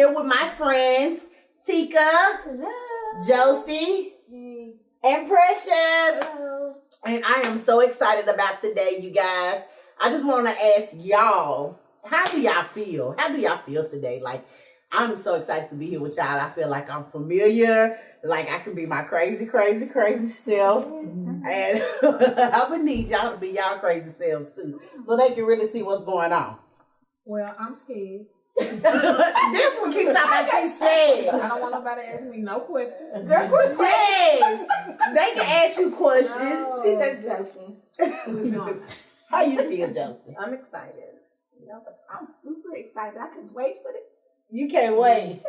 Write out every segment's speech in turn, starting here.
here with my friends, Tika, Hello. Josie, and Precious. Hello. And I am so excited about today, you guys. I just want to ask y'all, how do y'all feel? How do y'all feel today? Like, I'm so excited to be here with y'all. I feel like I'm familiar. Like, I can be my crazy self. And I'm going to need y'all to be y'all crazy selves, too. So they can really see what's going on. Well, I'm scared. This one keeps talking about she's scared. I don't want nobody to ask me no questions. Yes. They can ask you questions. No. She's just joking. No. How you feel, Josie? I'm excited. You know, but I'm super excited. I can wait for it. You can't wait.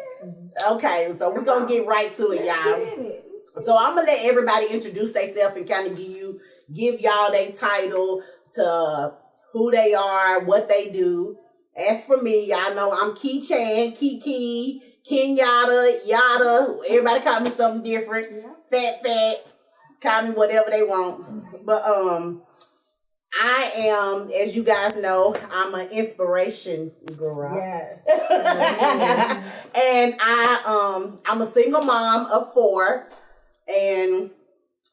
Okay, so we're going to get right to it, y'all. So I'm going to let everybody introduce themselves and kind of give y'all their title to who they are, what they do. As for me, y'all know I'm Key Chan, Kiki, Kenyatta, Yada. Everybody call me something different. Yeah. Fat. Call me whatever they want. But I am, as you guys know, I'm an inspiration girl. Yes. And I'm a single mom of 4, and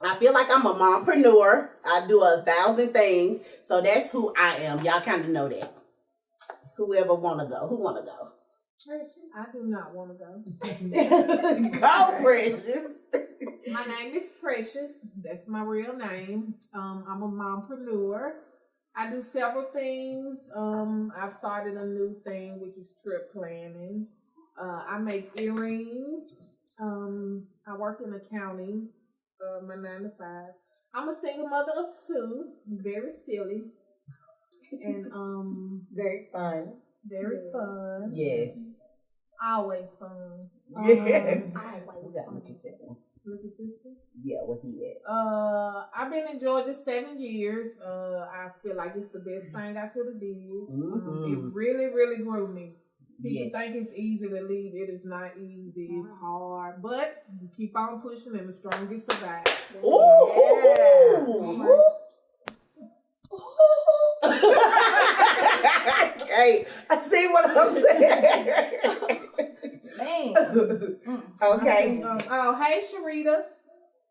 I feel like I'm a mompreneur. I do 1,000 things, so that's who I am. Y'all kind of know that. Whoever want to go, who want to go? I do not want to go. Go, Precious. My name is Precious. That's my real name. I'm a mompreneur. I do several things. I've started a new thing, which is trip planning. I make earrings. I work in accounting, my 9 to 5. I'm a single mother of 2, very silly. And Very fun. very fun. Yes. Always fun. Yeah. Always fun. Look at this one. Yeah, what he at? I've been in Georgia 7 years. I feel like it's the best thing I could have did. It really grew me. People think it's easy to leave. It is not easy. It's hard, but you keep on pushing, and the strongest survive. Ooh. Hey, I see what I'm saying. Man. Okay. Hey, Sharita.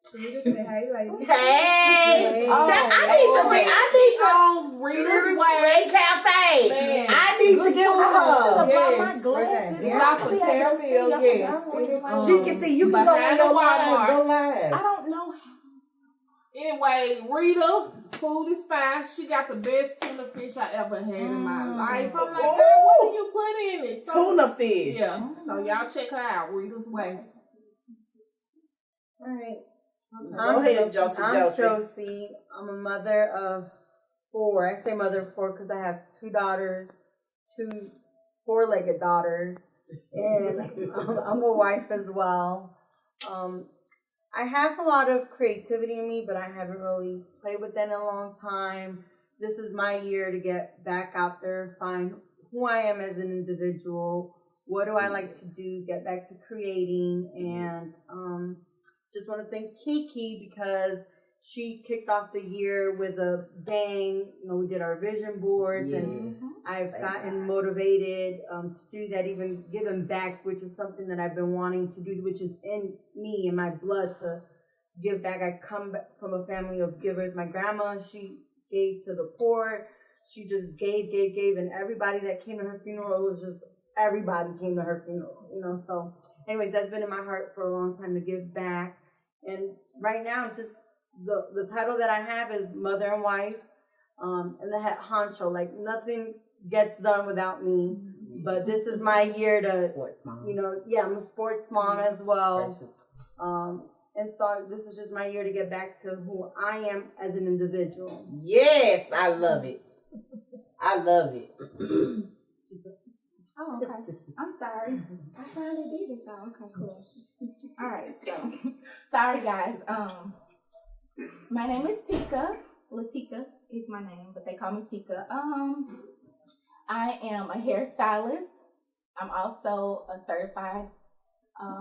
Sharita say, hey, lady. Hey. She owns Rita's Way Cafe. Man. I need to give her a hug. Yes. My glasses. It's off of Terraville, yes. She can see you can go Behind on the your Walmart. Go live. I don't know how. Anyway, Rita, food is fine. She got the best tuna fish I ever had in my life. I'm like, girl, what do you put in it? So, Tuna fish. yeah. So y'all check her out, Rita's Way. All right. Go ahead, Josie. I'm Josie. I'm a mother of 4. I say mother of 4 because I have 2 daughters, 2 4-legged daughters, and I'm a wife as well. I have a lot of creativity in me, but I haven't really played with that in a long time. This is my year to get back out there, find who I am as an individual. What do I like to do? Get back to creating, and just want to thank Kiki because she kicked off the year with a bang. You know, we did our vision boards, and I've gotten motivated to do that, even giving back, which is something that I've been wanting to do, which is in me, in my blood, to give back. I come from a family of givers. My grandma, she gave to the poor. She just gave, and everybody that came to her funeral, it was just everybody came to her funeral, you know. So anyways, that's been in my heart for a long time to give back. And right now, just the title that I have is mother and wife, and the head honcho. Like, nothing gets done without me. But this is my year to, sports mom. you know, I'm a sports mom as well. And so this is just my year to get back to who I am as an individual. Yes, I love it. I love it. Oh, okay. I'm sorry. I finally did it though. Okay, cool. All right, so sorry guys. My name is Tika. Latika is my name, but they call me Tika. I am a hairstylist. I'm also a certified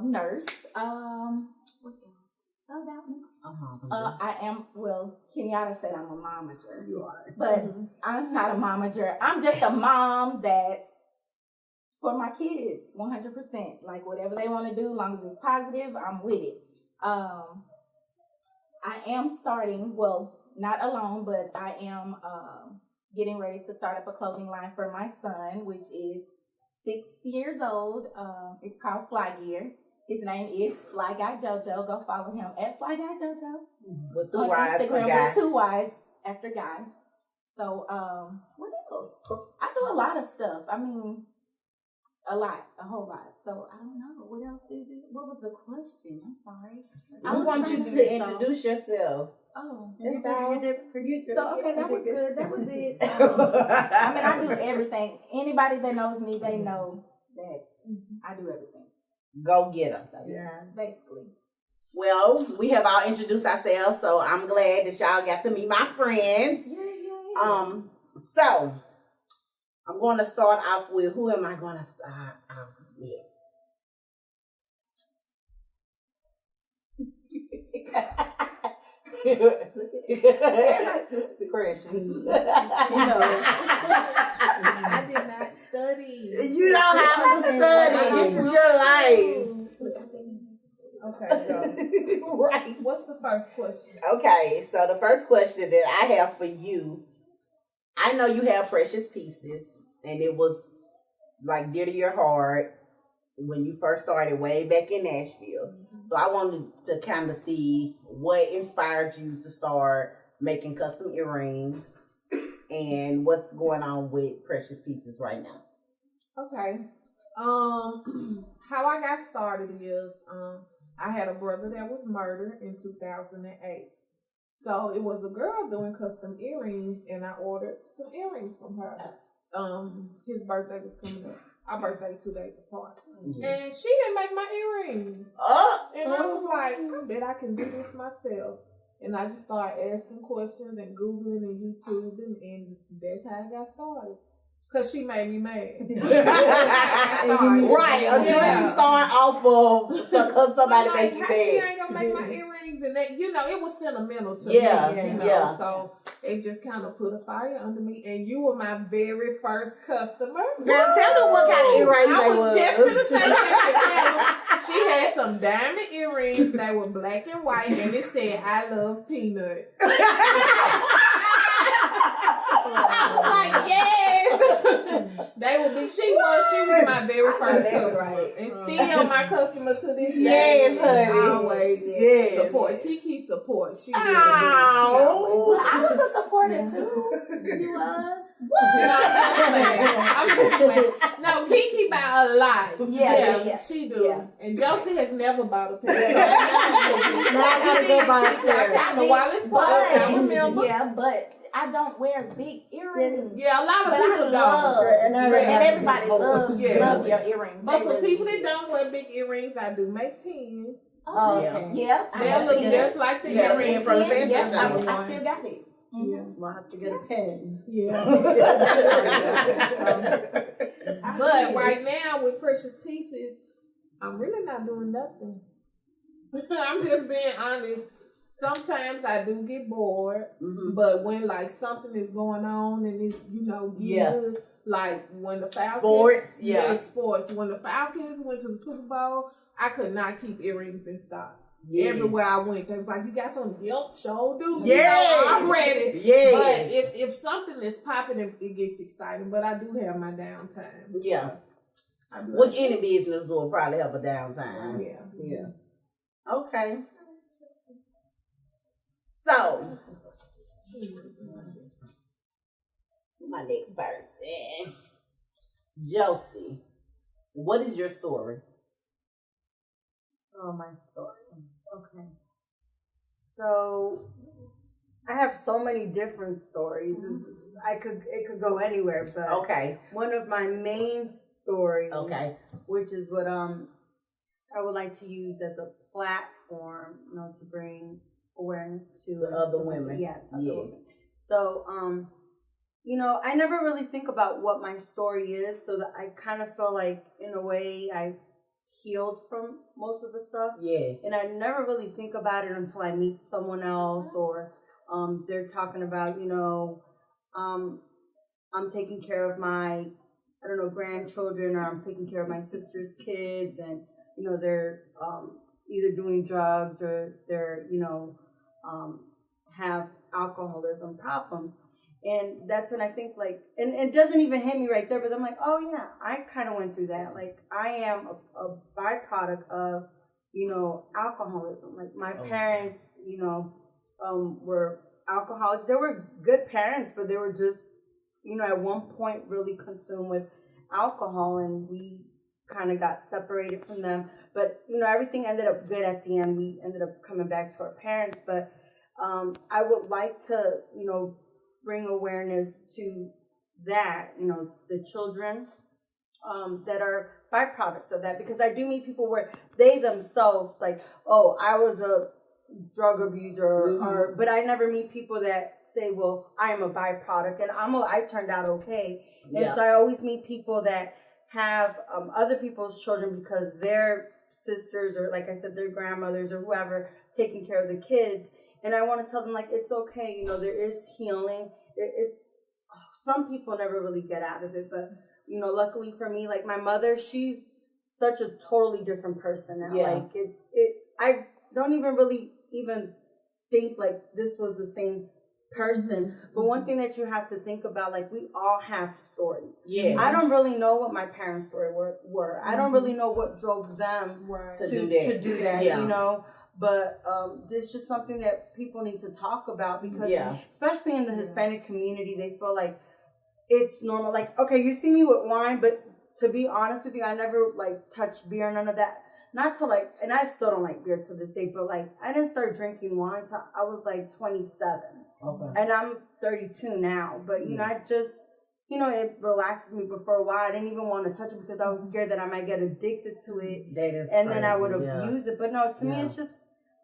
nurse. What else about me? I am, well, Kenyatta said I'm a momager. You are. But I'm not a momager. I'm just a mom that's for my kids, 100%. Like whatever they want to do, as long as it's positive, I'm with it. I am starting, well, not alone, but I am getting ready to start up a clothing line for my son, which is 6 years old. It's called Fly Gear. His name is Fly Guy JoJo. Go follow him at Fly Guy JoJo. With 2 on Y's for Instagram guy. with 2 Y's after guy. So, what else? I do a lot of stuff. I mean, a whole lot. So I don't know. What else is it? What was the question? I'm sorry. I want you to introduce yourself. Oh, That's all. so okay, that was good. That was it. I mean, I do everything. Anybody that knows me, they know that I do everything. Go get them. So, yeah, basically. Well, we have all introduced ourselves, so I'm glad that y'all got to meet my friends. Yeah. So I'm going to start off with, who am I going to start off with? Just Precious. I did not study. You don't have to study. This is your life. Okay, so Right. what's the first question? Okay, so the first question that I have for you, I know you have precious pieces, and it was like dear to your heart when you first started way back in Nashville. So I wanted to kind of see what inspired you to start making custom earrings and what's going on with precious pieces right now. Okay. How I got started is I had a brother that was murdered in 2008. So it was a girl doing custom earrings, and I ordered some earrings from her. His birthday was coming up. Our birthday 2 days apart. And she didn't make my earrings. And I was like, I bet I can do this myself. And I just started asking questions and Googling and YouTubing, and that's how I got started. Because she made me mad. Right, until you start off of because somebody like, make you how she mad. ain't gonna make my earrings, and that, it was sentimental to Yeah, me. yeah. So it just kind of put a fire under me. And you were my very first customer. Now tell them what kind of earrings I they was was. just gonna say that. She had some diamond earrings that were black and white, and it said "I love peanut." I was like, yes. They were big. She was my very first customer, right. and still my customer to this day. Yes, honey. Always Yes. support. Kiki support. She did. Ow. Well, I was a supporter too. You was? No, I'm just playing. No, Kiki buy a lot. Yeah. She do. Yeah. And Josie has never bought a pair. Now I gotta go buy a pair. I found the Wallace Park. I remember. Yeah, but I don't wear big earrings. Yeah, a lot of But I people love, don't. and everybody loves Yeah. love your earrings. But They for really people do. that don't wear big earrings, I do make pins. Oh, Yeah. okay. Yeah, I They'll have look to. just like the Yeah, earrings from the from fashion Yes, I show. still got it. Yeah. We'll have to get a pen. Yeah. But right now with Precious Pieces, I'm really not doing nothing. I'm just being honest. Sometimes I do get bored, but when like something is going on and it's getting good, like when the Falcons, sports. When the Falcons went to the Super Bowl, I could not keep earrings in stock. Yes. Everywhere I went, they was like, "You got some? Yep, sure do." I'm ready. Yeah. But if something is popping, it gets exciting. But I do have my downtime. Yeah. Which any business will probably have a downtime. Yeah. Yeah. Okay. So, my next person, Josie. What is your story? Oh, my story. Okay. So I have so many different stories. It could go anywhere, but Okay. one of my main stories, Okay. which is what I would like to use as a platform, to bring awareness to other women. Yeah, to other Yes. women. So I never really think about what my story is, so that I kind of feel like in a way I healed from most of the stuff. Yes. And I never really think about it until I meet someone else, or they're talking about, I'm taking care of my I don't know, grandchildren, or I'm taking care of my sister's kids, and they're either doing drugs or they're have alcoholism problems. And that's when I think, like, and it doesn't even hit me right there, but I'm like, oh yeah, I kind of went through that. Like, I am a byproduct of, alcoholism. Like, my parents, were alcoholics. They were good parents, but they were just, at one point really consumed with alcohol, and we kind of got separated from them. But, everything ended up good at the end. We ended up coming back to our parents. But I would like to, bring awareness to that, the children that are byproducts of that, because I do meet people where they themselves, like, oh, I was a drug abuser, but I never meet people that say, well, I am a byproduct and I turned out okay. And so I always meet people that have other people's children because their sisters, or like I said, their grandmothers or whoever, taking care of the kids. And I want to tell them, like, it's okay, there is healing. Some people never really get out of it, but, luckily for me, like, my mother, she's such a totally different person now. Yeah. Like, I don't even really think, like, this was the same person. But one thing that you have to think about, like, we all have stories. Yeah. I don't really know what my parents' story were. I don't really know what drove them to do that, But it's just something that people need to talk about, because especially in the Hispanic community, they feel like it's normal. Like, okay, you see me with wine, but to be honest with you, I never, like, touched beer, none of that. Not to, like, and I still don't like beer to this day, but, like, I didn't start drinking wine until I was, like, 27. Okay. And I'm 32 now. But, I just, it relaxes me. But for a while, I didn't even want to touch it because I was scared that I might get addicted to it. That is and crazy, then I would abuse it. But no, to me, it's just,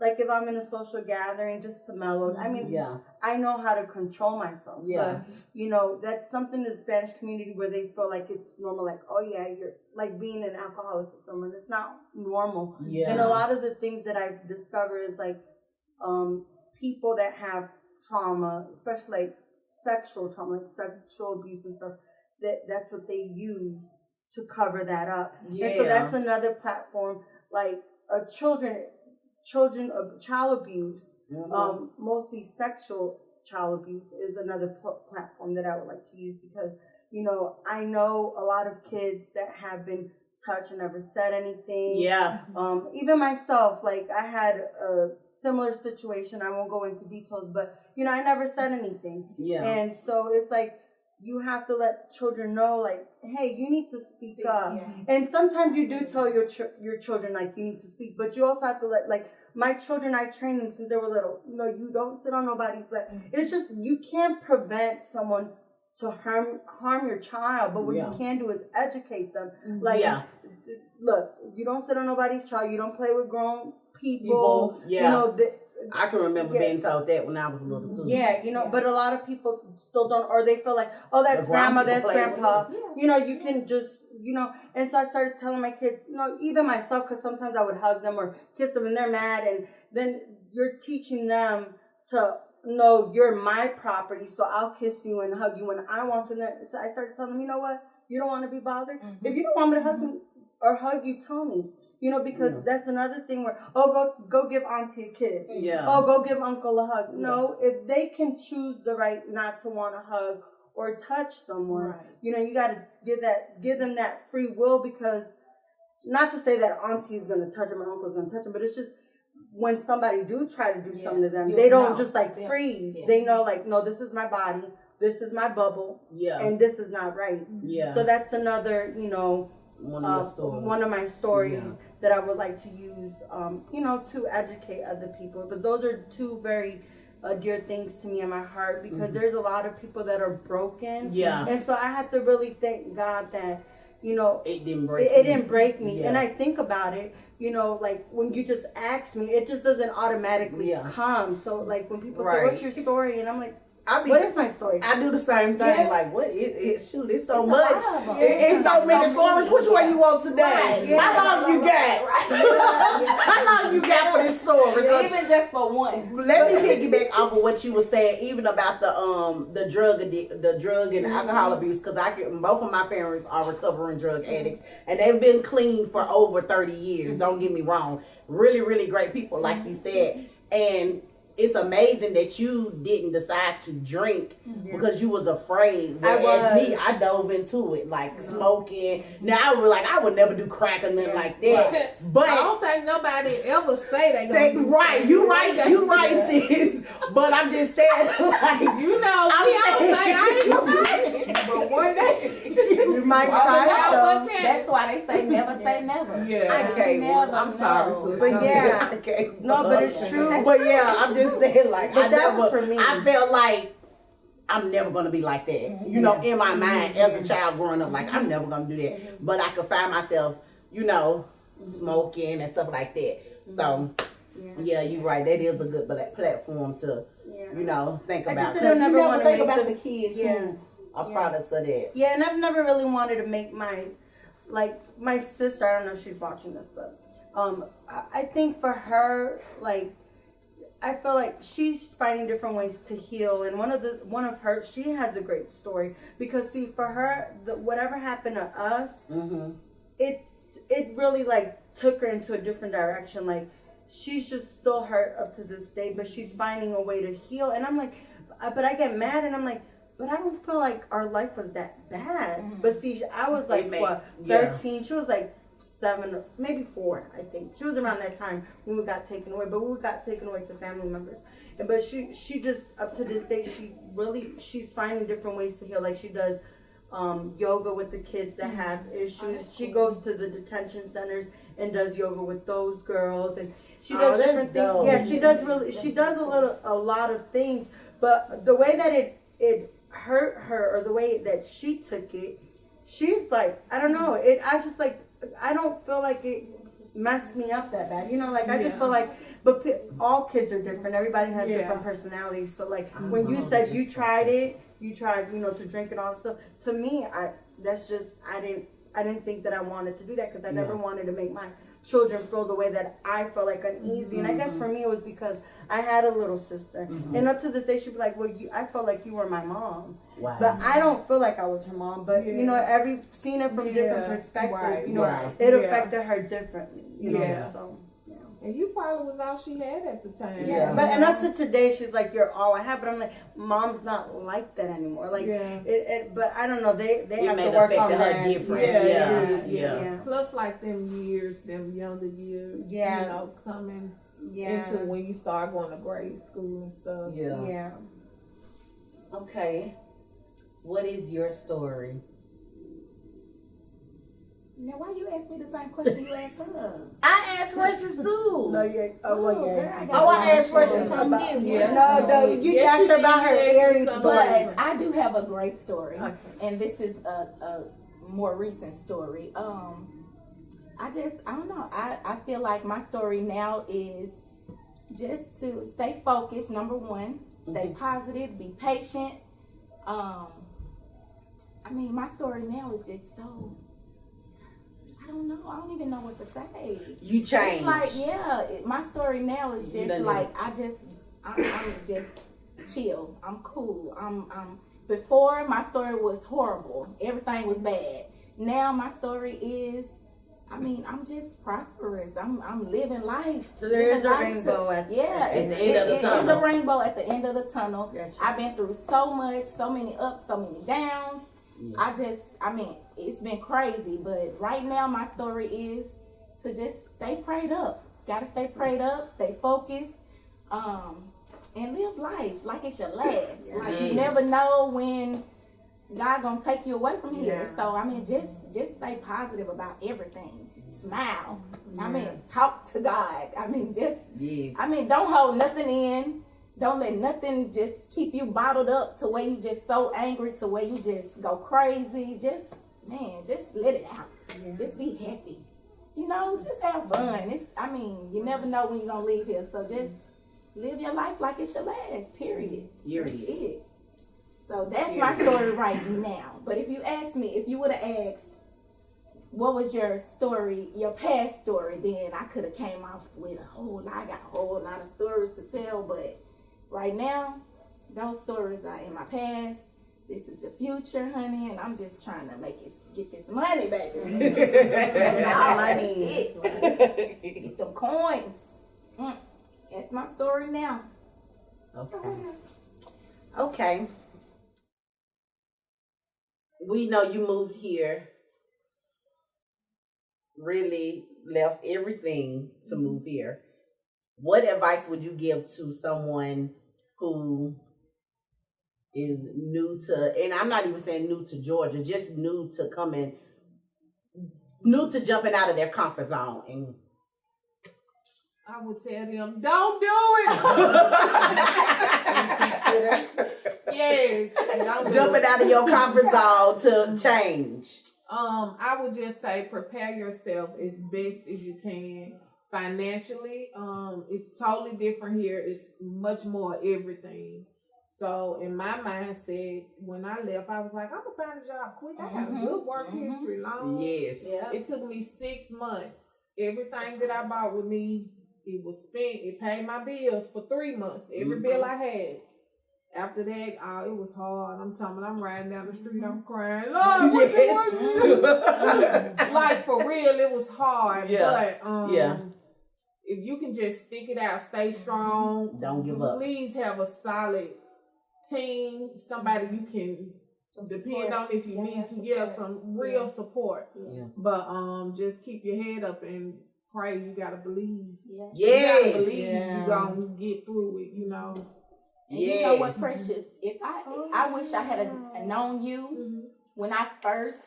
like, if I'm in a social gathering, just to mellow. I mean, I know how to control myself. Yeah. But, that's something in the Spanish community where they feel like it's normal. Like, oh, yeah, you're, like, being an alcoholic or someone. It's not normal. Yeah. And a lot of the things that I've discovered is, like, people that have trauma, especially, like, sexual trauma, like sexual abuse and stuff, that's what they use to cover that up. Yeah. And so that's another platform. Like, child abuse, mostly sexual child abuse, is another platform that I would like to use, because, I know a lot of kids that have been touched and never said anything. Yeah. Even myself, like, I had a similar situation. I won't go into details, but, I never said anything. Yeah. And so it's like, you have to let children know, like, hey, you need to speak up. Yeah. And sometimes you do tell your children, like, you need to speak, but you also have to let, like, my children, I train them since they were little. You don't sit on nobody's lap. It's just, you can't prevent someone to harm your child, but what you can do is educate them. Like, look, you don't sit on nobody's child. You don't play with grown people. I can remember being told that when I was little too. But a lot of people still don't, or they feel like, oh, that's grandma, that's grandpa. You can just, and so I started telling my kids, even myself, because sometimes I would hug them or kiss them and they're mad, and then you're teaching them to know you're my property, so I'll kiss you and hug you when I want to. So I started telling them, you know what, you don't want to be bothered? If you don't want me to hug me or hug you, tell me. Because that's another thing where, go give auntie a kiss. Yeah. Oh, go give uncle a hug. No, if they can choose the right not to want to hug or touch someone, you got to give them that free will, because not to say that auntie is going to touch them or uncle is going to touch them, but it's just when somebody do try to do something to them, they don't just like freeze. Yeah. They know, like, no, this is my body, this is my bubble, and this is not right. Yeah. So that's another, one of my stories that I would like to use, to educate other people. But those are two very dear things to me in my heart, because there's a lot of people that are broken. Yeah. And so I have to really thank God that, it didn't break me. Yeah. And I think about it, like, when you just ask me, it just doesn't automatically come. So, like, when people say, what's your story? And I'm like, What is my story? I do the same thing. Yeah. Like, what? Shoot, it's so It's a much. lot of them. It's so many stories. Which one you want today? Right, yeah. How long you got? How long you got for this story? 'Cause Even just for one. let me piggyback off of what you were saying, even about the drug and alcohol abuse, because both of my parents are recovering drug addicts, and they've been clean for over 30 years. Don't get me wrong, really, really great people, like you said, and it's amazing that you didn't decide to drink because you was afraid. Whereas me, I dove into it, like smoking. Now I would never do crack or nothing like that. But I don't think nobody ever say they they, gonna do right, you right, sis. But I'm just saying, like, You know, I don't say I ain't gonna do it, but one day You might I try would know it. what That's why they say never say never. Yeah. Okay, well, Never I'm sorry, know. sis. But yeah. okay, No, but it's true. But yeah, I'm just saying, like, But that was for me. I felt like I'm never gonna be like that. You know, in my mind as a child growing up, like I'm never gonna do that. But I could find myself, smoking and stuff like that. So yeah, you're right. That is a good platform to, think I about. just don't You ever never wanna think make about the- the kids Yeah. who are products of that. Yeah, and I've never really wanted to make my sister, I don't know if she's watching this, but I think for her, like, I feel like she's finding different ways to heal, and one of her, she has a great story, because see, for her, whatever happened to us, it really like took her into a different direction. Like, she's just still hurt up to this day, but she's finding a way to heal. And I'm like, but I get mad, and I'm like, but I don't feel like our life was that bad. But see, I was like, 13? She was like 7, maybe 4, I think. She was around that time when we got taken away. But we got taken away to family members. But she just, up to this day, she's finding different ways to heal. Like, she does yoga with the kids that have issues. She goes to the detention centers and does yoga with those girls. And she does different things. Yeah, she does a lot of things. But the way that it hurt her, or the way that she took it, she's like, I don't know. I don't feel like it messed me up that bad. Like, I just feel like, but all kids are different. Everybody has different personalities. So, like, when you said you tried, to drink and all that stuff, to me, I didn't think that I wanted to do that, because I never wanted to make my children feel the way that I felt like uneasy. And I guess for me, it was because I had a little sister. And up to this day, she'd be like, well, I felt like you were my mom. Wow. But I don't feel like I was her mom. But, seeing it from different perspectives, Right. it affected her differently. So, And you probably was all she had at the time. Yeah. But and up to today, she's like, you're all I have. But I'm like, mom's not like that anymore. Like, but I don't know. They have to work on her different. Yeah. Plus, like them younger years, coming into when you start going to grade school and stuff. Yeah. Okay. What is your story? Now, why you ask me the same question you asked her? I ask questions too. No, yeah. I ask questions from you. No, you asked her about her Aries But blood. I do have a great story, Okay. and this is a more recent story. I don't know. I feel like my story now is just to stay focused. Number one, stay positive, be patient. My story now is just so. I don't know. I don't even know what to say. You changed. It's like, my story now is just like, I'm just chill. I'm cool. Before, my story was horrible. Everything was bad. Now my story is, I'm just prosperous. I'm living life. So there is a rainbow at the end of the tunnel. It's a rainbow at the end of the tunnel. Yes, I've been through so much, so many ups, so many downs. Yeah. It's been crazy, but right now my story is to just stay prayed up. Gotta stay prayed up, stay focused, and live life like it should last. Like, you never know when God gonna take you away from here. So just stay positive about everything. Smile. Talk to God. Don't hold nothing in. Don't let nothing just keep you bottled up to where you just so angry, to where you just go crazy. Just let it out. Yeah. Just be happy. Just have fun. You never know when you're going to leave here. So just live your life like it should last, period. That's it. So that's my story right now. But if you ask me, if you would have asked, what was your story, your past story, then I could have came off with a whole lot. I got a whole lot of stories to tell, but right now, those stories are in my past. This is the future, honey, and I'm just trying to get this money, baby. That's all I need. Get them coins. That's my story now. Okay. We know you moved here, really left everything to move here. What advice would you give to someone who is new to, and I'm not even saying new to Georgia, just new to jumping out of their comfort zone? And I would tell them, don't do it. Yes, don't do jumping it. out of your comfort zone to change. I would just say prepare yourself as best as you can financially. It's totally different here. It's much more everything. So in my mindset, when I left, I was like, I'm gonna find a job quick. I got a good work history, long. Yes. Yeah. It took me 6 months. Everything that I bought with me, it was spent. It paid my bills for 3 months. Every bill I had. After that, it was hard. I'm riding down the street, I'm crying. Lord, what like for real, it was hard. Yeah. But if you can just stick it out, stay strong. Don't give up. Please have a solid team, somebody you can depend on if you need to. Yeah, some real support. Yeah. But just keep your head up and pray. You gotta believe. Yes. You gotta believe you gonna get through it, you know. And you know what, Precious? If I wish I had known you when I first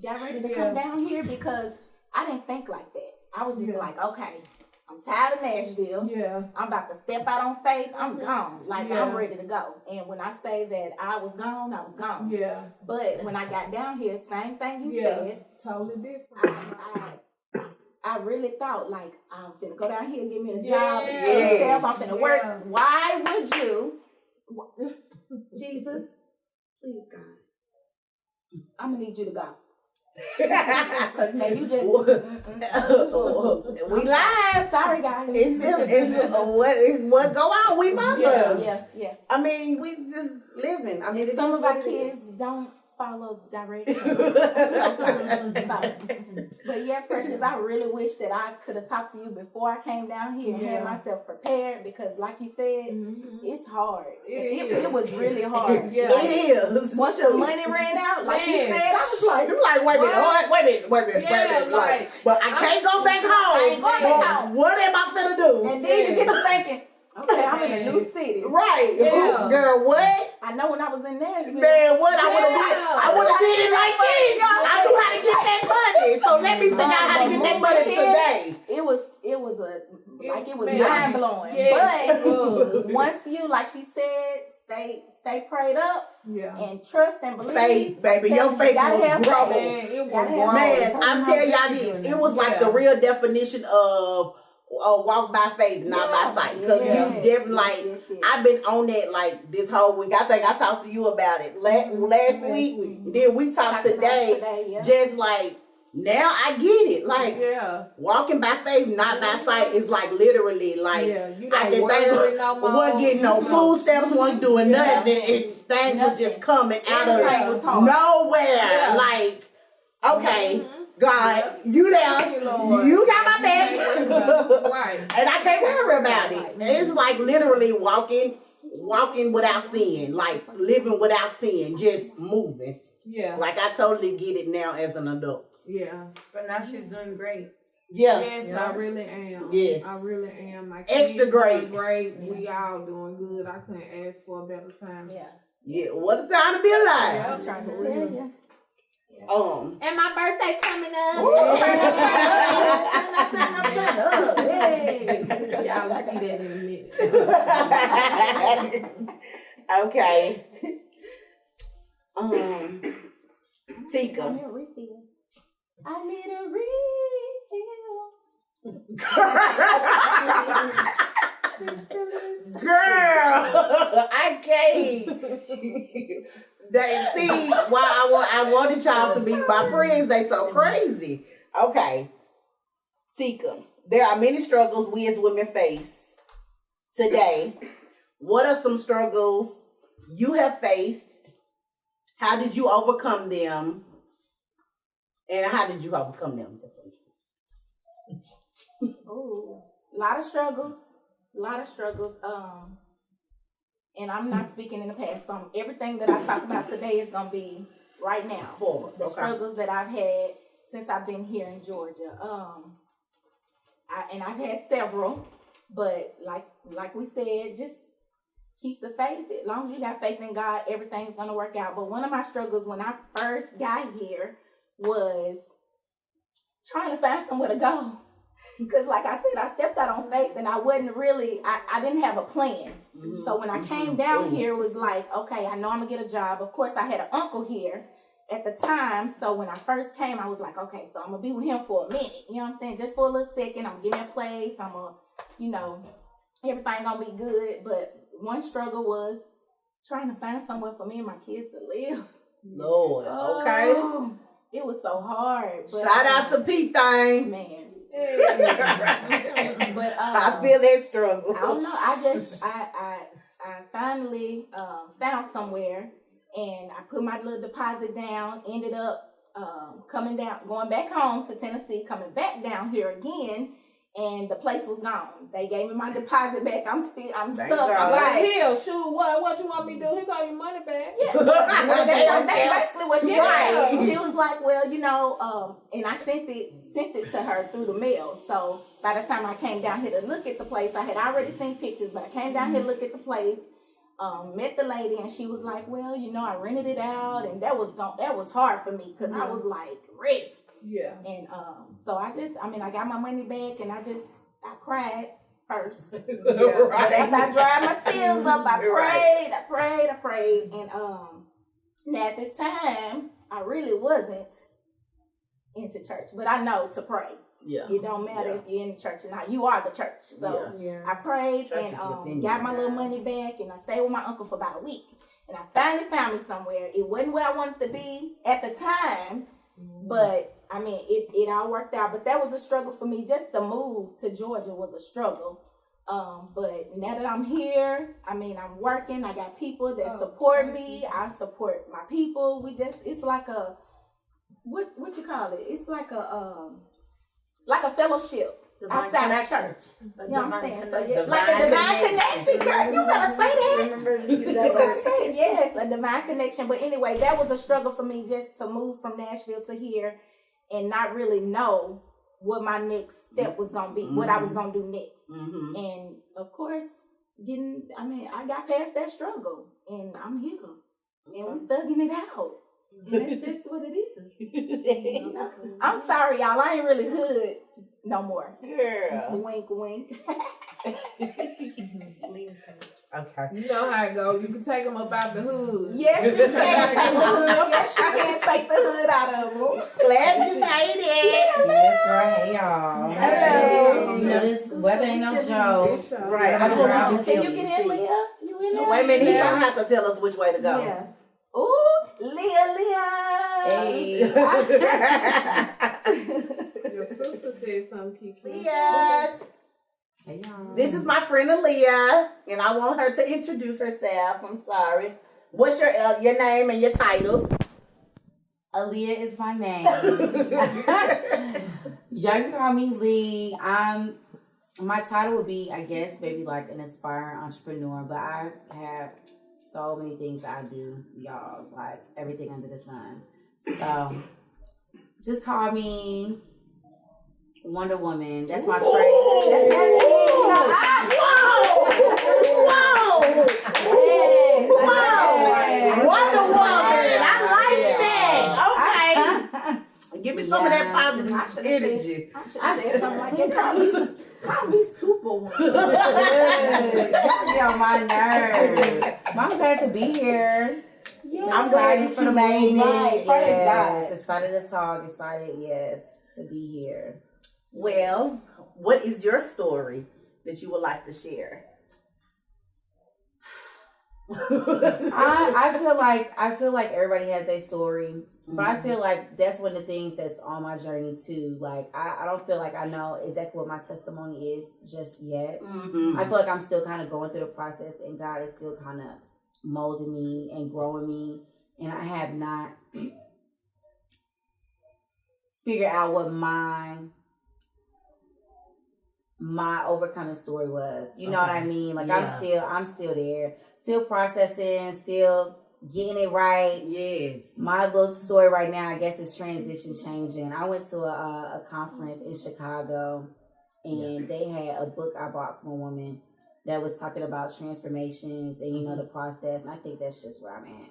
got ready to come down here, because I didn't think like that. I was just like, okay, I'm tired of Nashville. Yeah. I'm about to step out on faith. I'm gone. Like, I'm ready to go. And when I say that I was gone, I was gone. Yeah. But when I got down here, same thing you said. Totally different. I really thought, like, I'm finna go down here and get me a job. Yes. I'm finna work. Why would you? Jesus, please, God. I'm gonna need you to go. Because now you just we live. Sorry, guys. It's what go on. We mothers. Yeah. I mean, we just living. I mean, some of our kids don't follow directions. But yeah, Precious, I really wish that I could have talked to you before I came down here and had myself prepared, because like you said, it's hard. It was really hard. It is. Once the money ran out, like you said, I was like, wait a minute. Like, but I can't go back home. What am I finna do? And then you get to thinking, okay, I'm in a new city. Right. Yeah. Girl, what? I know when I was in Nashville. Man, what? I would have did it like this. I knew how to get that money. So let me figure out how to get that money today. It was mind blowing. But once you, like she said, stay prayed up and trust and believe. Faith, baby. Your faith was growing. Man, I'm telling y'all this. It was like the real definition of walk by faith, not by sight. Because you definitely, I've been on that like this whole week. I think I talked to you about it last week. Then we talked today. Just like, now I get it. Like, walking by faith, not by sight is like literally like, you I can think wasn't getting no food stamps, wasn't doing nothing. And things was just coming out of nowhere. Like, okay. God, you there. You got my back. Right. And I can't worry about it. It's like literally walking without sin. Like living without sin. Just moving. Yeah. Like I totally get it now as an adult. Yeah. But now she's doing great. Yeah. Yes, I really am. Yes. I really am. My Extra kids great. doing great. We all doing good. I couldn't ask for a better time. Yeah. What a time to be alive. I'm trying to tell you. And my birthday coming up. Y'all will see that in a minute. Okay. Tika. I need a refill. Girl, I can't. They see why I wanted y'all to be my friends. They so crazy. Okay, Tika, there are many struggles we as women face today. What are some struggles you have faced? How did you overcome them? And how did you overcome them? Ooh, a lot of struggles. And I'm not speaking in the past. So everything that I talk about today is gonna be right now. Forward. The struggles that I've had since I've been here in Georgia. I've had several, but like we said, just keep the faith. As long as you got faith in God, everything's gonna work out. But one of my struggles when I first got here was trying to find somewhere to go. Because like I said, I stepped out on faith and I didn't have a plan. Mm-hmm. So when I came down here, it was like, okay, I know I'm gonna get a job. Of course, I had an uncle here at the time. So when I first came, I was like, okay, so I'm gonna be with him for a minute. You know what I'm saying? Just for a little second. I'm gonna give me a place. I'm gonna, everything gonna be good. But one struggle was trying to find somewhere for me and my kids to live. Lord, okay. It was so hard. But, shout out to P-Thing. Man. But I feel that struggle. I don't know. I finally found somewhere, and I put my little deposit down. Ended up going back home to Tennessee, coming back down here again, and the place was gone. They gave me my deposit back. I'm stuck. I'm like, hell, shoot, what you want me to do? He got your money back. Yeah, well, that's basically what she was. She was like, well, and I sent it to her through the mail. So by the time I came down here to look at the place, I had already seen pictures, but I came down here to look at the place, met the lady, and she was like, well, I rented it out, and that was hard for me because I was like ready. Yeah. And so I got my money back, and I cried first. But after I dried my tears up, I prayed, and now at this time, I really wasn't into church, but I know to pray. Yeah. It don't matter if you're in the church or not. You are the church. So I prayed church and got my little money back, and I stayed with my uncle for about a week. And I finally found me somewhere. It wasn't where I wanted to be at the time, but it all worked out. But that was a struggle for me. Just to move to Georgia was a struggle. But now that I'm here, I'm working. I got people that support me. I support my people. It's like a, what you call it? It's like a fellowship outside of church. You know what I'm saying? So like a divine connection, girl. You better say that. You better say it. Yes, a divine connection. But anyway, that was a struggle for me just to move from Nashville to here and not really know what my next step was gonna be, what I was gonna do next. Mm-hmm. And of course, I got past that struggle, and I'm here, and we're thugging it out. And that's just what it is. I'm sorry, y'all. I ain't really hood no more. Yeah. Wink, wink. Okay. You know how it goes. You can take them up out the hood. Yes, you can take the hood. Yes, you can take the hood out of them. Glad you made it. That's right. Hey, y'all. Hello. This weather ain't no show. Right. Can you get in, Leah? You in there? Wait a minute. He don't have to tell us which way to go. Yeah. Ooh, Leah. Hey. Your sister said something, Kiki. Leah. Hey, y'all. This is my friend Aaliyah, and I want her to introduce herself. I'm sorry. What's your name and your title? Aaliyah is my name. Y'all can call me Lee. My title would be, I guess, maybe like an aspiring entrepreneur, but I have so many things I do, y'all, like everything under the sun. So just call me Wonder Woman. That's my straight. That's Wonder Woman. I like that. Okay. Give me some of that positive energy. I should have said something like that. Call me Superwoman. You're on my nerves. I'm glad to be here. Yes. I'm glad that you made it. Yes. Excited to talk. Excited, yes, to be here. Well, what is your story that you would like to share? I feel like everybody has their story, but I feel like that's one of the things that's on my journey too. Like I don't feel like I know exactly what my testimony is just yet. I feel like I'm still kind of going through the process, and God is still kind of molding me and growing me, and I have not figured out what my overcoming story was. You know what I mean? Like I'm still there, still processing, still getting it right. Yes. My little story right now, I guess, is transition changing. I went to a conference in Chicago, and they had a book I bought from a woman that was talking about transformations and the process. And I think that's just where I'm at.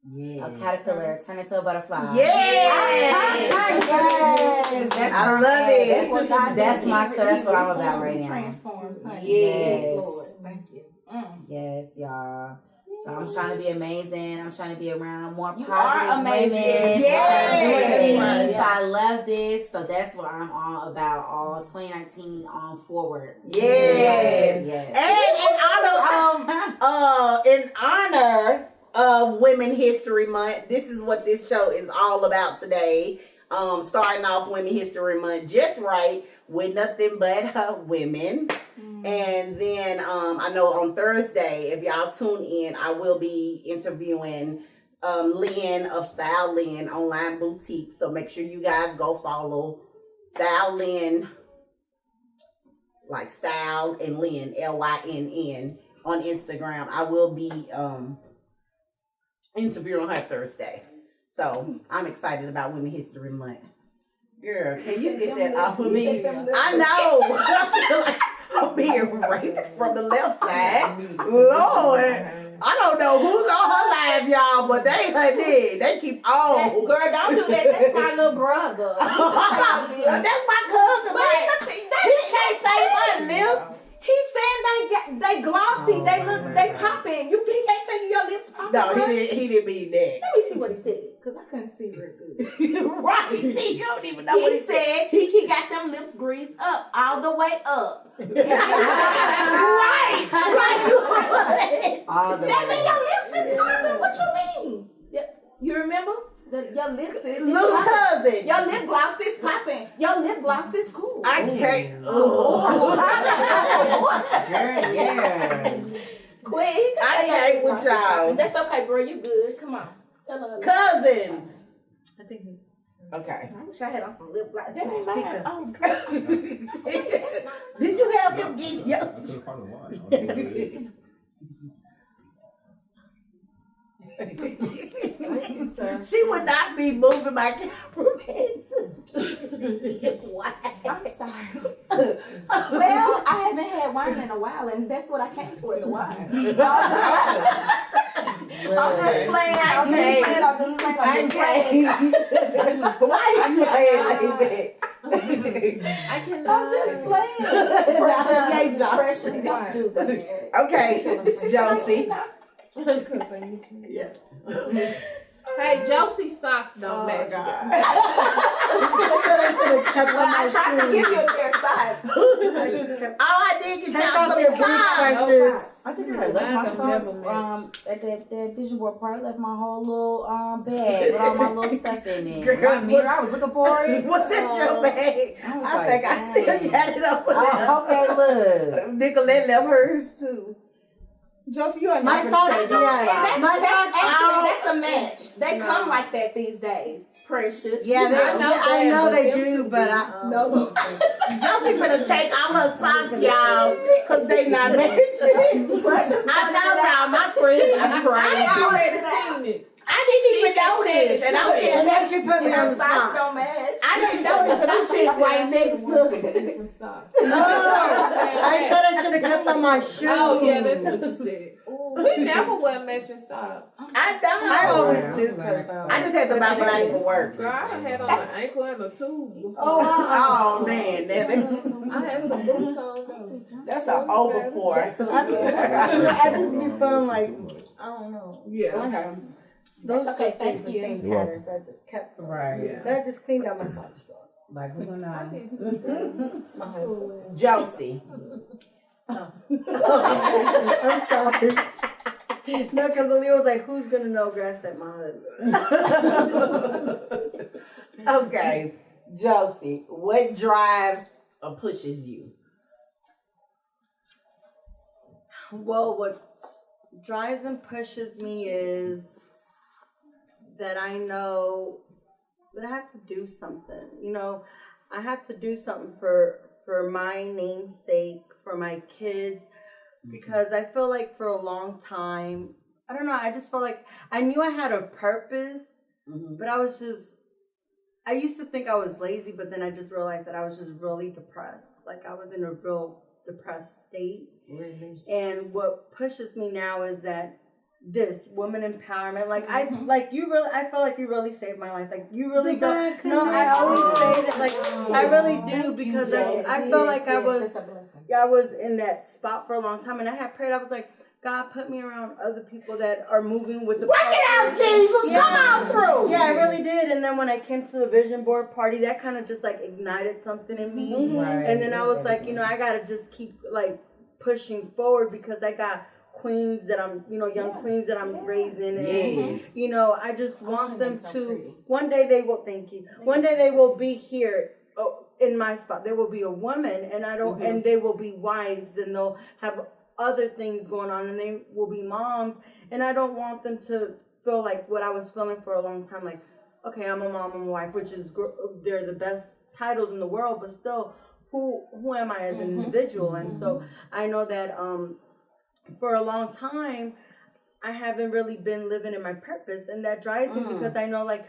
Yes. A caterpillar turn into a butterfly. Yes. I love it. That's my story. That's what I'm about right now. Transformed. Yes. Lord, thank you. Yes, y'all. So I'm trying to be amazing. I'm trying to be around more You positive are amazing. women. Yes. So I love this. So that's what I'm all about. All 2019 on forward. Yes. Yes. And in honor of Women History Month, this is what this show is all about today. Starting off Women History Month just right with nothing but women. And then I know on Thursday, if y'all tune in, I will be interviewing Lynn of Style Lynn Online Boutique. So make sure you guys go follow Style Lynn, like Style and Lynn, Lynn, on Instagram. I will be interviewing her Thursday. So I'm excited about Women History Month. Girl, can you get that off of me? I know. I feel like I'm being raped from the left side. Lord, I don't know who's on her live, y'all, but they her dead. They keep on. Girl, don't do that. That's my little brother. That's my cousin. Like, he can't say my lips. He's saying they glossy. They popping. You can't say your lips popping. No, he didn't mean that. Let me see what he said, because I couldn't see real good. Right. See, you don't even know what He he said. said he got them lips greased up, all the way up. Right. All the That way. mean your lips is popping. What you mean? You remember? Your lips is Little popping. cousin. Your lip gloss is popping. Your lip gloss is cool. I can't. Yeah. Quick. I can't with y'all. That's okay, bro. You good. Come on. Tell her. Cousin. I think Okay. I wish I had on some lip gloss. That ain't mine. Oh, Did you have him get I couldn't find the line. She would not be moving my cameraman to why? I'm sorry. Well, I haven't had wine in a while, and that's what I came for, the wine. I'm just playing. I'm just playing. Why are you playing like that? I cannot. I'm just playing. Precious, don't do that. Okay, Josie. Yeah. Hey, Josie socks don't match. Well, I tried to give you a pair of socks. Oh, I did get y'all some socks. I think I left my socks at that vision board party. I left my whole little bag with all my little stuff in it. Girl, My mirror, I was looking for it. Was it your bag? I was I like, think I still dang. got it over there. Okay, look. Nicolette left hers too. Josie, you are My not socks, gonna change your yeah. mind. That's a match. They come like that these days. Precious. Yeah, I know they them do, two but big. No. Josie finna take all her socks, y'all, cause they not matching. Precious. I told y'all my friends are crazy. already seen it. I didn't even notice, and I'm And sitting then she put me Your on the socks spot. don't match. I didn't notice, and I'm sitting right next to. Different style. I said I should have kept on my shoe. Oh yeah, that's what you said. We never wear matching styles. I don't. I always Yeah. do. I just had to buy black for work. Girl, I done had on an ankle and a tube before. Oh man, I had some boots on though. that's an overpour. I just be feeling like, I don't know. Yeah. Okay. Those Okay, just thank the you. same You're patterns. I just kept them. Right. Yeah. Then I just cleaned out my socks. Like, we're gonna. My husband. Josie. I'm sorry. No, because Aaliyah was like, who's gonna know grass at my husband? Okay, Josie, what drives or pushes you? Well, what drives and pushes me is that I know that I have to do something. You know, I have to do something for my namesake, for my kids, because I feel like for a long time, I don't know, I just felt like I knew I had a purpose, but I used to think I was lazy, but then I just realized that I was just really depressed. Like I was in a real depressed state. Really? And what pushes me now is that this woman empowerment, like I feel like you really saved my life. Like you really don't. No, I always say that, like I really do, because I felt like I was in that spot for a long time, and I had prayed. I was like, God, put me around other people that are moving with the Work it out, Jesus. Yeah. Come on through. Yeah, I really did. And then when I came to the vision board party, that kind of just like ignited something in me. Right. And then I was like, you know, I gotta just keep like pushing forward, because I got queens that I'm, you know, young queens that I'm raising, and you know, I just want them to. One day they will. Thank you. One day they will be here. In my spot, there will be a woman, and and they will be wives, and they'll have other things going on, and they will be moms, and I don't want them to feel like what I was feeling for a long time, like, okay, I'm a mom, I'm a wife, which is, they're the best titles in the world, but still, who am I as an individual? And so I know that for a long time, I haven't really been living in my purpose, and that drives me, because I know, like,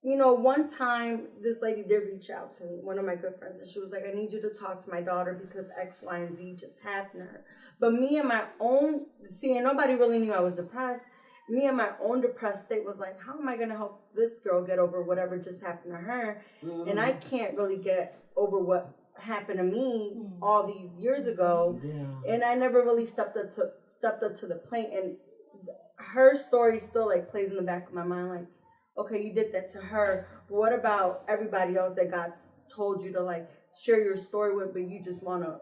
you know, one time this lady did reach out to me, one of my good friends, and she was like, I need you to talk to my daughter because X, Y, and Z just happened to her. But me and my own, and nobody really knew I was depressed. Me and my own depressed state was like, how am I going to help this girl get over whatever just happened to her? And I can't really get over what happened to me all these years ago. And I never really stepped up to the plate. And her story still like plays in the back of my mind, like, okay, you did that to her, but what about everybody else that God told you to like share your story with, but you just want to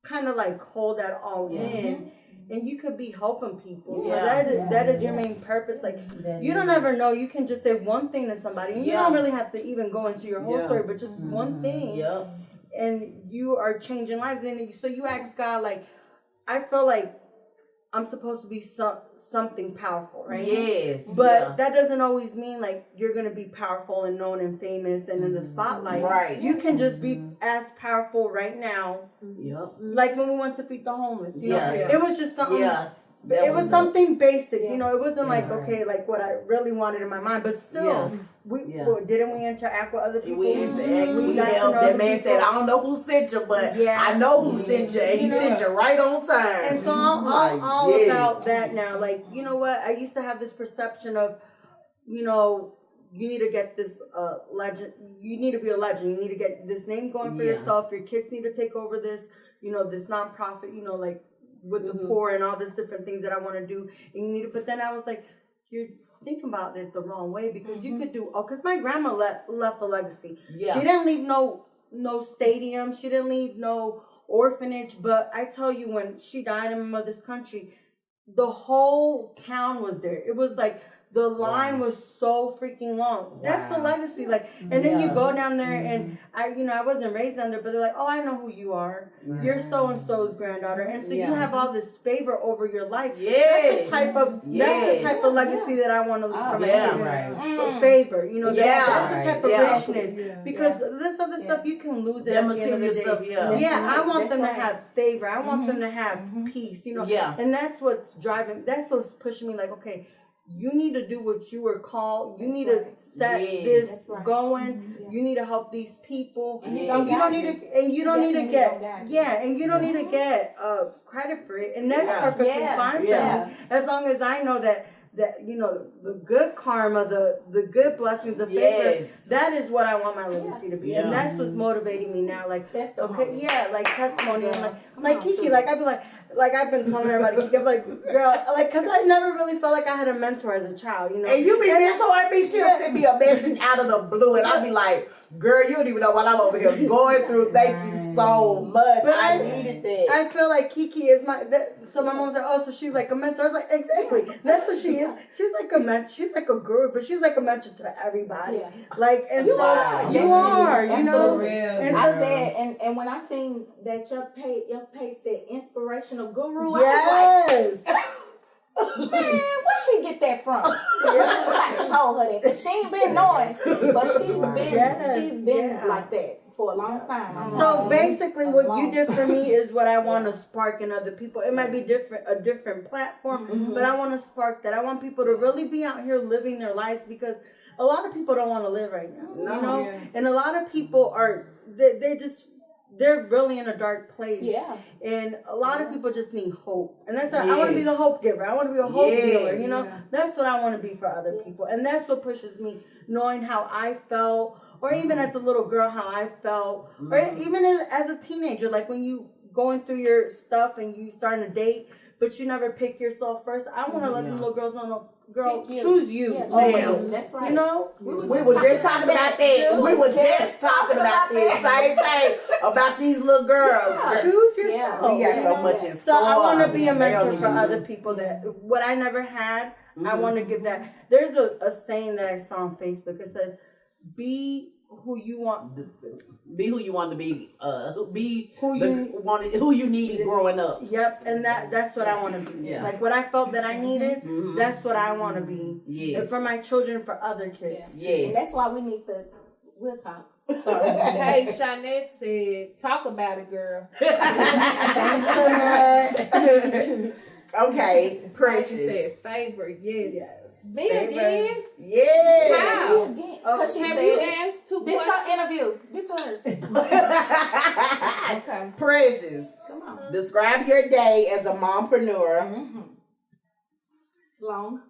kind of like hold that all in, and you could be helping people. That is your main purpose. Like you don't ever know. You can just say one thing to somebody, and you don't really have to even go into your whole story, but just one thing, and you are changing lives. And so you ask God, like, I feel like I'm supposed to be something powerful, right? Yes. But that doesn't always mean like you're gonna be powerful and known and famous and in the spotlight. Right. You can just be as powerful right now. Like when we went to feed the homeless. You know, it was just something. It was something basic. You know, it wasn't like okay, like what I really wanted in my mind. But still, didn't we interact with other people? We helped. That man said, I don't know who sent you, but I know who sent you, and he sent you right on time. And so I'm all about that now. Like, you know what? I used to have this perception of, you know, you need to get this legend. You need to be a legend. You need to get this name going for yourself. Your kids need to take over this, you know, this nonprofit, you know, like with the poor and all this different things that I want to do. And you need to, but then I was like, you're thinking about it the wrong way, because you could do, because my grandma left a legacy. She didn't leave no stadium. She didn't leave no orphanage. But I tell you, when she died in my mother's country, the whole town was there. It was like, the line was so freaking long. That's the legacy. Like, and then you go down there, and I wasn't raised down there, but they're like, oh, I know who you are. You're so and so's granddaughter, and so you have all this favor over your life. That's the type of legacy that I want to leave for my kids. Favor, you know. That's the type of richness. Because this other stuff you can lose at the end of the day. I want them to have favor. I want them to have peace. You know. And that's what's driving. That's what's pushing me. Like, okay, you need to do what you were called. You need to set this going. You need to help these people. And you don't need to get credit for it. And that's perfectly fine for me. As long as I know that you know, the good karma, the good blessings, the favor, that is what I want my legacy to be. And that's what's motivating me now. Like testimony. Like testimony. And like Kiki, like I'd be like I've been telling everybody, Kiki, I'm like, girl, like, cause I never really felt like I had a mentor as a child, you know. And you be mentoring me, she'll send me a message out of the blue, and I'll be like, girl, you don't even know what I'm over here going through. Thank you so much. But I needed that. I feel like Kiki is so my mom's like, oh, so she's like a mentor. I was like, exactly. That's what she is. She's like a mentor. She's like a guru, but she's like a mentor to everybody. Yeah. Like, and You so are. you are, you That's know. so real. And I so- said, and when I seen that your page said inspirational guru, I yes. was like, man, where she get that from? Somebody told her that, because she ain't been knowing, but she's been like that for a long time. So basically, what you did for me is what I want to spark in other people. It might be a different platform, but I want to spark that. I want people to really be out here living their lives, because a lot of people don't want to live right now, you know. And a lot of people they're really in a dark place. Yeah. And a lot of people just need hope. And that's I want to be the hope giver. I want to be a hope dealer, you know. That's what I want to be for other people. And that's what pushes me, knowing how I felt, or even as a little girl, how I felt, or even as a teenager, like when you going through your stuff and you starting to date, but you never pick yourself first. I want to let the little girls know, no, girl, choose you. Yeah, always. that's right. You know? We were just talking about that. We were just talking about this same thing about these little girls. Choose yourself. We got so much in So I want to store. be a They mentor don't for even- other people that what I never had, I want to give that. There's a saying that I saw on Facebook. It says, be who you want. Be who you want to be. Be Who you needed growing up. Yep, and that's what I want to be. Yeah. Like what I felt that I needed, that's what I want to be. Yes. And for my children, for other kids. Yes. And that's why we need to, we'll talk. Sorry. Hey, Shanette said, talk about it, girl. Okay, She Precious. said, favorite, yes. Yes. Me Favorite. again? Yeah. How? Because she Have said, you asked two this questions? her interview. This hers. Okay. Precious. Come on. Describe your day as a mompreneur. Mm-hmm. Long.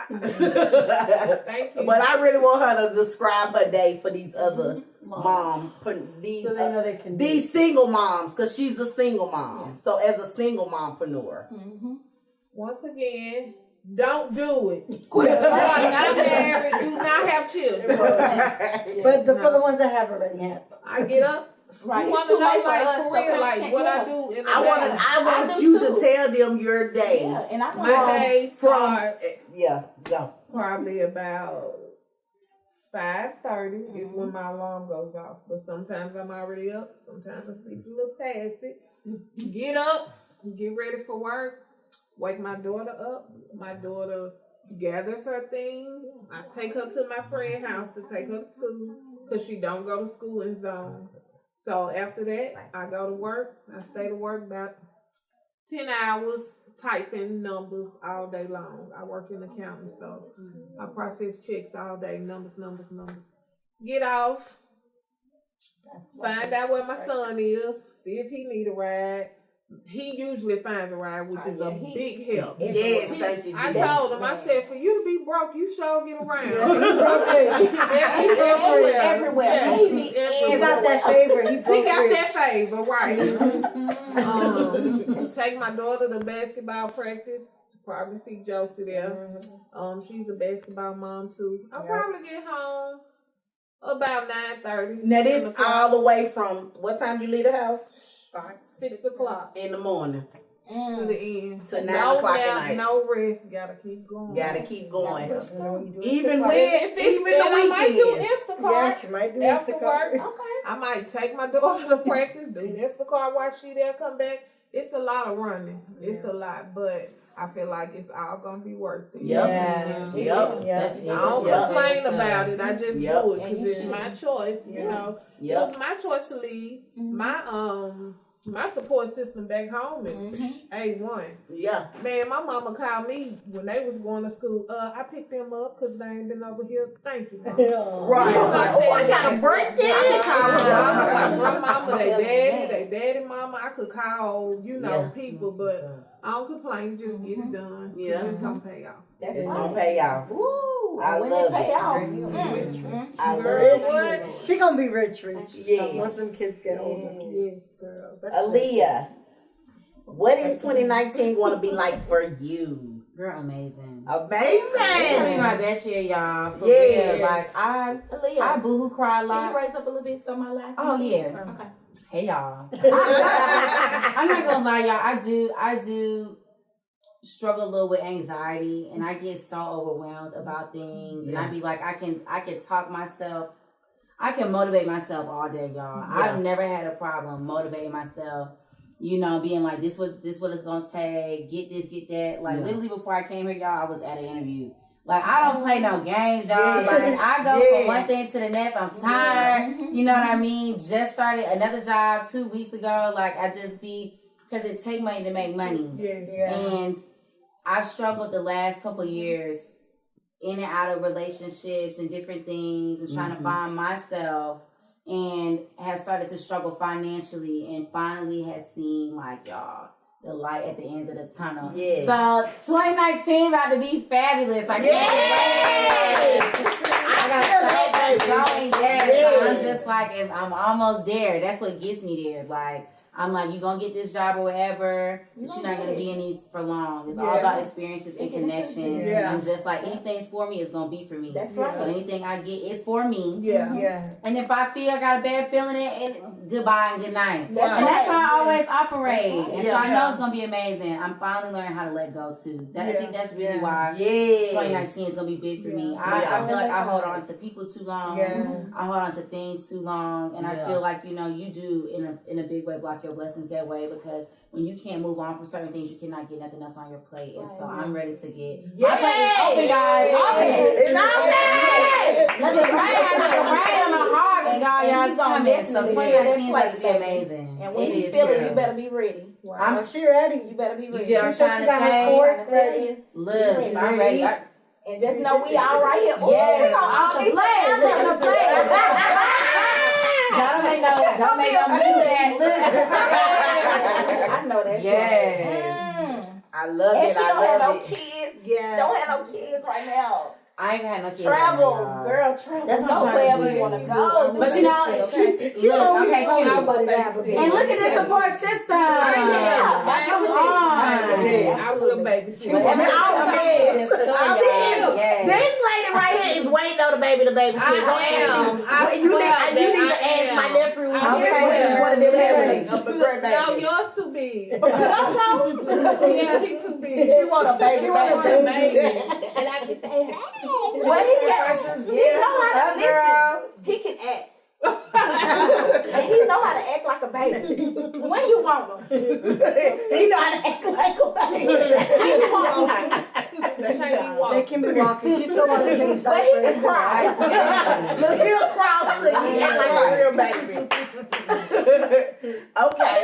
Thank you. But I really want her to describe her day for these other moms, for these So they know they can do these single moms, because she's a single mom. So as a single mompreneur, Mm-hmm. Once again, don't do it. You are not married. Do not have children. But for the ones that have already had. I get up. Right. You It's want too to know, late for like, us, for so real, like, what I do in a day. I want do you too. to tell them your day. Yeah, and I My day From starts go. probably about 5:30 is when my alarm goes off. But sometimes I'm already up. Sometimes I sleep a little past it. Get up, get ready for work, wake my daughter up. My daughter gathers her things. I take her to my friend's house to take her to school because she don't go to school in zone. So after that, I go to work. I stay to work about 10 hours typing numbers all day long. I work in accounting, so I process checks all day. Numbers. Get off. Find out where my son is. See if he need a ride. He usually finds a ride, which is a big help. Yes, thank you. I Jesus. told him, I said, for you to be broke, you sure get around. everywhere. Yeah, He he's be He got that favor. He He got rich. that favor, right. Take my daughter to basketball practice. Probably see Josie there. She's a basketball mom too. I'll probably get home about 9:30. Now this all the way from what time you leave the house? 6 o'clock In the morning. to the end. To 9 no o'clock nap, at night. no rest. Gotta keep going. Gotta keep going. Even Even If when it's, even then I the might do weekends. Instacart. Yeah, she might do After Instacart. work. Okay. I might take my daughter to practice, do Instacart while she there, come back. It's a lot of running. It's a lot, but I feel like it's all gonna be worth it. Yep. Yeah. Yep. That's it. I don't Yep. complain about it. I just Yep. do it And because you it's should. my choice. You know, it Yep. was my choice to leave. My support system back home is A1. Yeah. Man, my mama called me when they was going to school. I picked them up because they ain't been over here. Thank you, Mama. Right. Yeah. Like, oh, I got a birthday. I could call her mama, Yeah. like grandmama, they daddy mama. I could call, people, but I don't complain. Just get it done. Yeah. It's gonna pay off. That's It's right. gonna pay off. Ooh, I when love it pay it. off. I love Girl, it. what? She gonna be rich. Yes. Once them kids get older. Yes, girl. Aaliyah, what is 2019 going to be like for you? Girl, amazing. It's gonna be Amazing. my best year, y'all. For Yes. real. Like I Aaliyah, boohoo cry a can lot. you raise up a little bit so my life? Oh yeah. Okay. Hey y'all. I'm not gonna lie, y'all. I do struggle a little with anxiety, and I get so overwhelmed about things. And I be like, I can talk myself. I can motivate myself all day, y'all. Yeah. I've never had a problem motivating myself. You know, being like, this what it's gonna take. Get this, get that. Like literally before I came here, y'all, I was at an interview. Like I don't play no games, y'all. Yes. Like I go Yes. from one thing to the next. I'm tired. You know what I mean? Just started another job 2 weeks ago. Like I just because it take money to make money. Yes. And I've struggled the last couple of years in and out of relationships and different things and trying to find myself, and have started to struggle financially, and finally has seen, like, y'all, the light at the end of the tunnel. Yes. So 2019 about to be fabulous. I can't wait. I got so much going. Yes. I'm just like, I'm almost there. That's what gets me there. Like, I'm like, you're going to get this job or whatever, but you're not going to be in these for long. It's all about experiences and connections. Yeah. And I'm just like, anything's for me is going to be for me. That's right. So anything I get is for me. Yeah. Yeah. And if I feel I got a bad feeling, it goodbye and good night. That's And that's how I right. always operate. And so I know Yeah. it's going to be amazing. I'm finally learning how to let go too. I think that's really why Yes. 2019 is going to be big for me. Yeah. I feel like I hold on to people too long. Yeah. I hold on to things too long. And I feel like, you know, you do in a big way block your blessings that way, because when you can't move on from certain things, you cannot get nothing else on your plate. And so I'm ready to get my plate is open, guys. Open. It's open. Look at rain. I got the rain on my heart. Y'all, And it's he's gonna coming. So definitely 2019 be is there. about to be amazing. And when It you is, feel it, girl. you better be ready. I'm she ready. You better be You ready. get what I'm She said trying she to got her say? court ready. Look, so I'm ready. And just know we all right here. Ooh, Yes, we gonna off all the be plate. together. Look at the plate. Don't make no I know that's Yes. right. I love And it. she I don't have no love it. kids. Yeah. Don't have no kids right now. I ain't had no kids. Travel, right now, y'all. girl, travel. That's what I'm Go trying to wherever do. you want to go. But you know, okay. look, okay, cute. And look at this support system. Yeah. Come on. I will babysit. Whatever Yes. Yes. This lady right here is waiting on the baby to babysit. Go ask him. You need to ask my nephew. One of them having a great No, baby. yours too big. Yeah, Yeah, he too big. she want a baby. She want a baby. And I can say, hey. Well, he know how to listen. He can act. And he know how to act like a baby. When you want him. He know how to act like a baby. When you want him. They can't be They walking. can be walking. She still want to change But he can cry. Look, he'll crawl to you. He act like a real baby. Okay.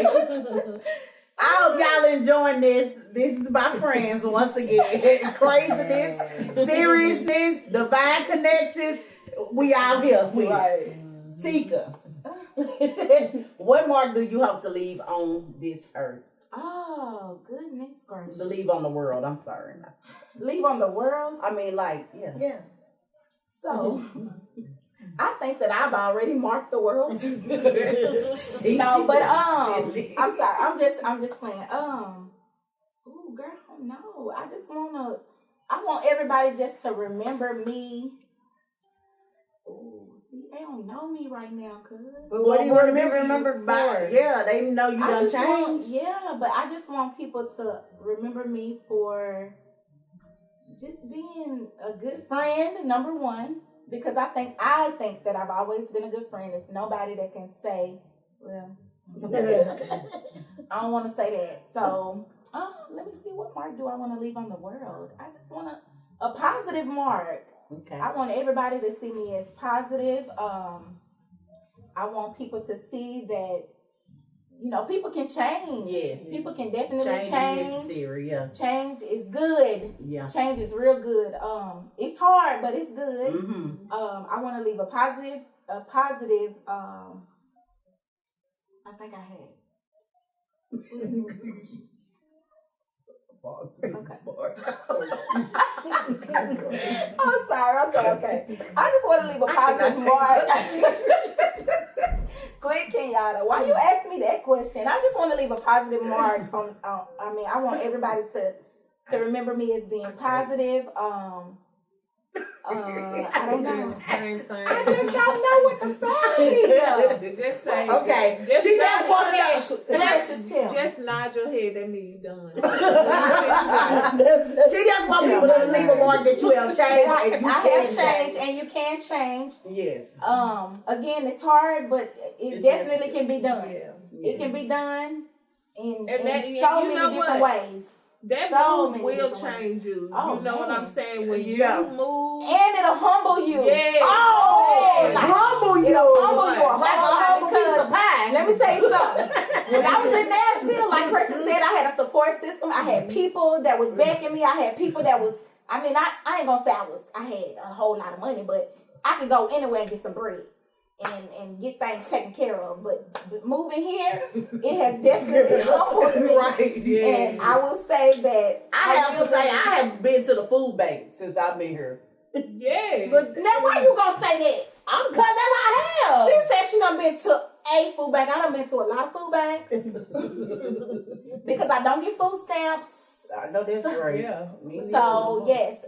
I hope y'all enjoying this. This is my friends once again. Craziness, seriousness, divine connections. We out here. Tika, what mark do you hope to leave on this earth? Oh, goodness gracious. To leave on the world. I'm sorry. Leave on the world. I mean, like, yeah. Yeah. So, I think that I've already marked the world. No, but I'm sorry. I'm just playing. Ooh, girl, no. I want everybody just to remember me. Ooh, see, they don't know me right now, cuz. But what do you want to be remembered for? Yeah, they know you done changed. But I just want people to remember me for just being a good friend, number one. Because I think that I've always been a good friend. There's nobody that can say, well, I don't want to say that. So, let me see, what mark do I want to leave on the world? I just want a positive mark. Okay. I want everybody to see me as positive. I want people to see that, you know, people can change. Yes. People can definitely Change is change. necessary, yeah. Change is good. Yeah. Change is real good. It's hard, but it's good. Mm-hmm. I want to leave a positive, I think I had. Okay. I'm sorry. Okay. I just want to leave a positive mark. Quick, Kenyatta. Why you ask me that question? I just want to leave a positive mark on I want everybody to to remember me as being positive. I don't know. Same thing. I just don't know what to say. Just say. Okay. Just She just wanted to. Precious, tell me. Just nod your head. That means you done. She just want people to leave a mark that you have changed and you I can have changed, and you can change. Yes. Again, it's hard, but it It's definitely can be done. Yeah. It can be done in And that- so you many know different what? ways. That So move many will different change you. Oh, You know what I'm man. saying? When Yeah. you move. And it'll humble you. Yeah. Oh, Like, humble you. it'll humble you a Like a whole lot humble piece because of pie. let me tell you something. When I was in Nashville, like Precious said, I had a support system. I had people that was backing me. I had people that was, I mean, I ain't gonna say I had a whole lot of money, but I could go anywhere and get some bread and get things taken care of. But moving here, it has definitely humbled me. Right. Yeah. And I will say that I have to say, I have been to the food bank since I've been here. Yeah. But now why you gonna say that? Because that's I have. She said she done been to a food bank. I done been to a lot of food banks because I don't get food stamps. I know that's right. Yeah. Me neither. So yes,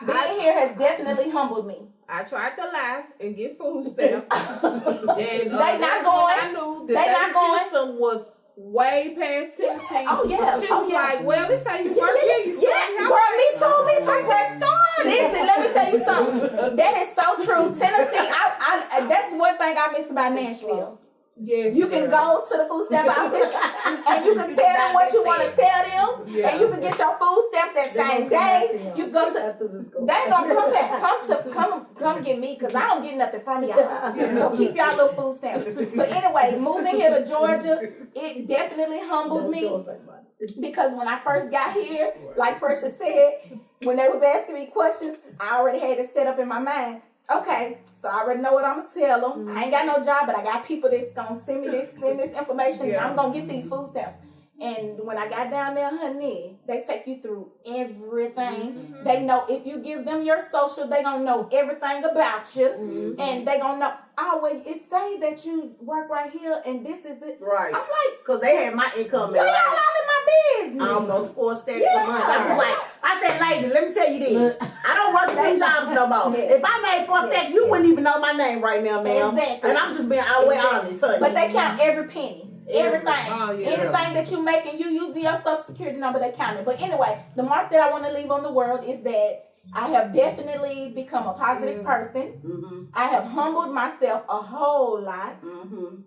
being here has definitely humbled me. I tried to lie and get food stamps. And They not that's going. when I knew that They not going. system was way past Tennessee. Oh, yeah. She Oh, was yeah. like, well, this how you work here. You Yeah, girl, me too. Me too. Press start. Listen, let me tell you something. That is so true. Tennessee, I that's one thing I miss about Nashville. Yes, You can go to the food stamp office and you can tell them what you want to tell them, Yeah. and you can get your food stamp that same day. You go to. They ain't gonna come back. Come get me, cause I don't get nothing from y'all. So keep y'all little food stamps. But anyway, moving here to Georgia, it definitely humbled me because when I first got here, like Precious said, when they was asking me questions, I already had it set up in my mind. Okay, so I already know what I'm gonna tell them. I ain't got no job, but I got people that's gonna send this information, and I'm gonna get these food stamps. And when I got down there, honey, they take you through everything. They know if you give them your social, they gonna know everything about you, and they gonna know. Always, it say that you work right here, and this is it. Right. I'm like, because they had my income. why y'all all in my business? Almost 4 stacks a month. I was like, I said, lady, let me tell you this. I don't work 2 jobs no more. Yeah. If I made 4 stacks, you wouldn't even know my name right now, ma'am. Exactly. And I'm just being all the way honest, honey. But they count every penny. Everything. Oh, yeah. Anything that you make and you using your social security number, they count it. But anyway, the mark that I want to leave on the world is that I have definitely become a positive person. I have humbled myself a whole lot.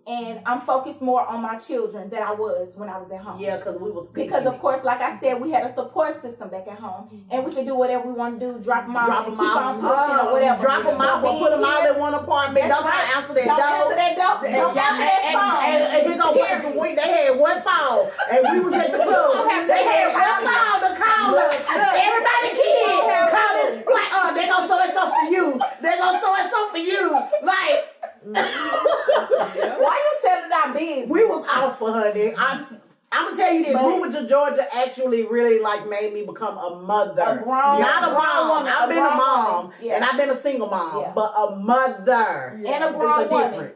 And I'm focused more on my children than I was when I was at home. Yeah, because we was Because of course, like I said, we had a support system back at home, and we could do whatever we want to do. Drop them off, and keep on pushing or whatever. Drop them off or put them all in one apartment. Don't try to answer that door. Don't answer that door. Don't answer that phone. And here go some week. They had one phone, and we was at the club. They had one phone to call us. Everybody kid call it like, oh, they gonna sew it something for you. They gonna sew it something for you. Like. Why you telling our business? We was out for her. I'm gonna tell you this. Moving to Georgia actually really like made me become a mother. Not a mom. woman, I've been a mom, yeah. and I've been a single mom, Yeah. but a mother. And a grown It's a woman. difference.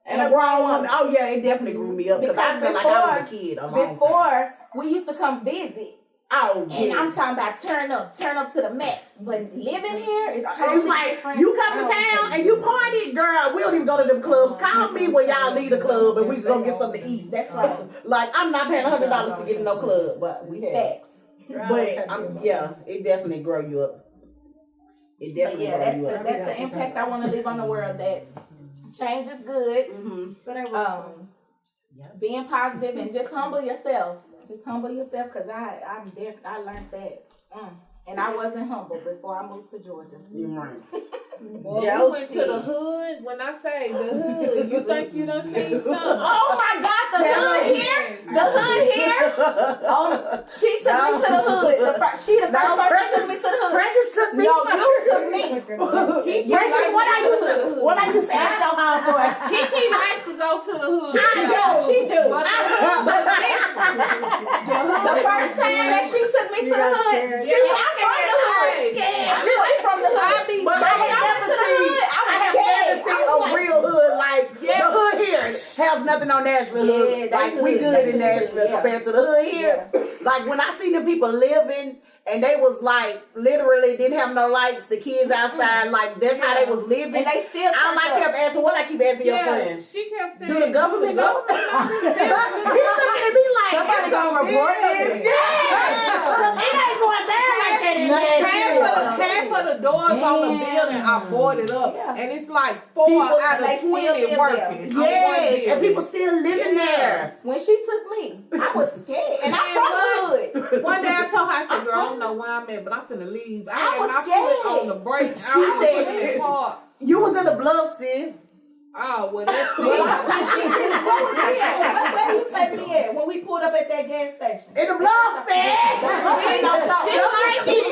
And a grown woman. Oh yeah, it definitely grew me up because I felt like I was a kid. Before we used to come visit. Oh, And yeah. I'm talking about turn up to the max. But living here is It's totally like different. you come to town and you party, girl. We don't even go to them clubs. Call me when y'all leave the club and we can go get something to eat. That's right. Like I'm not paying $100 to get in no club, but we have. Stacks. But yeah, it definitely grow you up. It But definitely yeah, grow you up. that's the impact I want to leave on the world. That change is good. Being positive and just humble yourself. Just humble yourself, because I learned that. And I wasn't humble before I moved to Georgia. You're right. Well, we went to the hood. When I say the hood, you think you done seen something? Oh my God, the hood here. The hood here. Oh, she took me to the hood. She the first person took me to the hood. Precious took me. No, you took me. Precious, what I used to ask your mom for. Kiki likes to go to the hood. She do. But The first time that she took me to the hood, I'm from the hood. I'm straight from the hood. But I have never seen a real hood like the hood here has nothing on Nashville hood. Yeah, Like we good in Nashville compared to the hood here. Yeah. Like when I see the people living and they was like literally didn't have no lights. The kids outside, like that's how they was living. And they still I kept asking, what I keep asking your friends? She kept saying, Do the government know? He's looking at me like, Somebody gonna report this? yeah. It ain't going down like that in half of the doors on the building are boarded up, and it's like 4 out of 20 working. Yes, and people still living there. When she took me, I was scared, and I'm from the hood. One day I told her, I said, girl, I don't know where I'm at, but I'm finna leave. I had was my scared. foot on the brake. She said, you was in the bluff, sis. Oh, well, that's it. Well, I thought she did. Where was he at? Where you take me at when we pulled up at that gas station? In the bluff, man. Ain't no joke. She like it.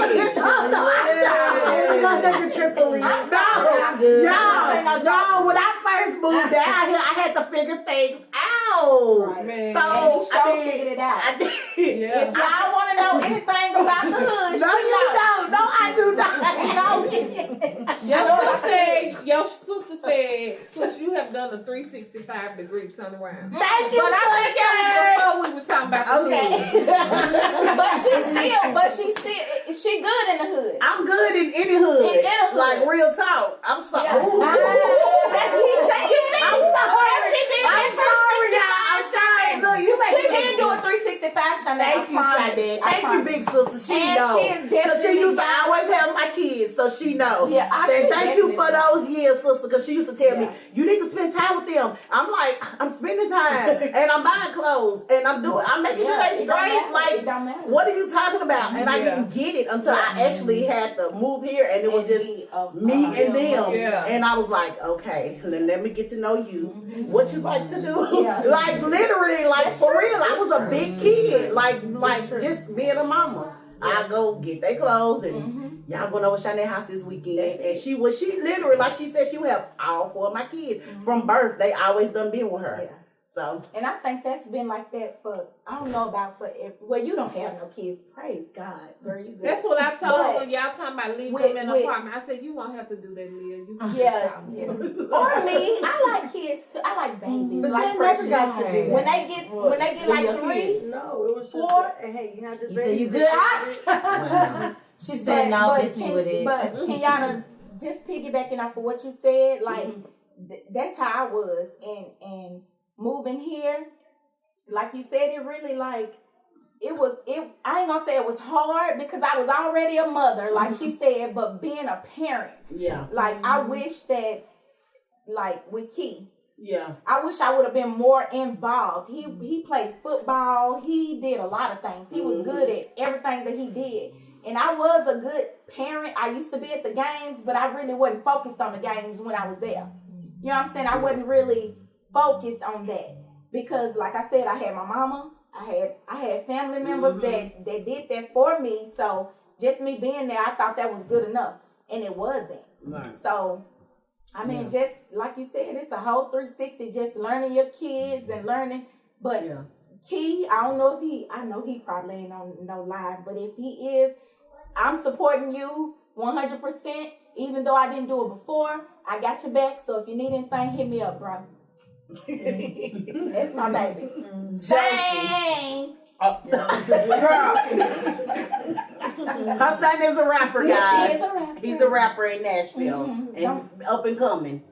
We're gonna take a trip, Elise. No, when I first moved down here, I had to figure things out. Man. So, And you sure I mean, figured it out. I did. Yeah. If y'all want to know anything about the hood, No, you don't. No, I do not. Your sister said, since you have done a 365-degree turnaround. Thank you, But I think before we were talking about the hood. but she good in the hood. I'm good in any hood. In any hood. Like, real talk. I'm sorry. Yeah. That's he changing. I'm sorry. She did. I'm sorry, y'all. I'm sorry. Look, you make She did do a 365, Shanae. Thank you, Shanae. Thank you, big sister. She And knows. she is Because she definitely used to down. always have my kids, so she knows. Yeah, And thank you for definitely those years, sister, because she used to tell me, Yeah. you need to spend time with them. I'm like, I'm spending time, and I'm buying clothes, and I'm making sure they it don't straight. matter. Like, It don't matter. what are you talking about? And I Yeah. didn't get it until I actually had to move here, and it was just me and them. Yeah. And I was like, okay, let me get to know you. What you like to do? Yeah. Like literally, like That's for true. real. I was a big kid. Like just being a mama. I go get their clothes and y'all going over Shanae house this weekend. And she literally, like she said, she would have all 4 of my kids from birth. They always done been with her. Yeah. So And I think that's been like that for, I don't know about for, well, you don't have no kids. Praise God. Girl, you good. That's what I told her But when y'all talking about leaving with- them in the with- apartment. I said, you won't have to do that, Leah. You can Yeah, just stop. yeah. Or me, I like kids too. I like babies. But Like they never Precious. got to do When that. they get like 3, No, it was just 4. hey, you had this You said baby. you good? She said no, miss me with it. But can y'all just piggybacking off of what you said? Like that's how I was, and moving here, like you said, it really like it was. I ain't gonna say it was hard because I was already a mother, like she said. But being a parent, yeah, like I wish that, like with Key. yeah. I wish I would have been more involved. He played football. He did a lot of things. He was good at everything that he did. And I was a good parent. I used to be at the games, but I really wasn't focused on the games when I was there. You know what I'm saying? I wasn't really focused on that. Because like I said, I had my mama. I had family members that did that for me. So just me being there, I thought that was good enough. And it wasn't. Right. So I mean, just like you said, it's a whole 360, just learning your kids and learning. But Key, I don't know if I know he probably ain't on no live, but if he is, I'm supporting you 100%. Even though I didn't do it before, I got your back. So if you need anything, hit me up, bro. That's my baby. Bang! Girl. Her son is a rapper, guys. Yes, he is a rapper. He's a rapper in Nashville and up and coming.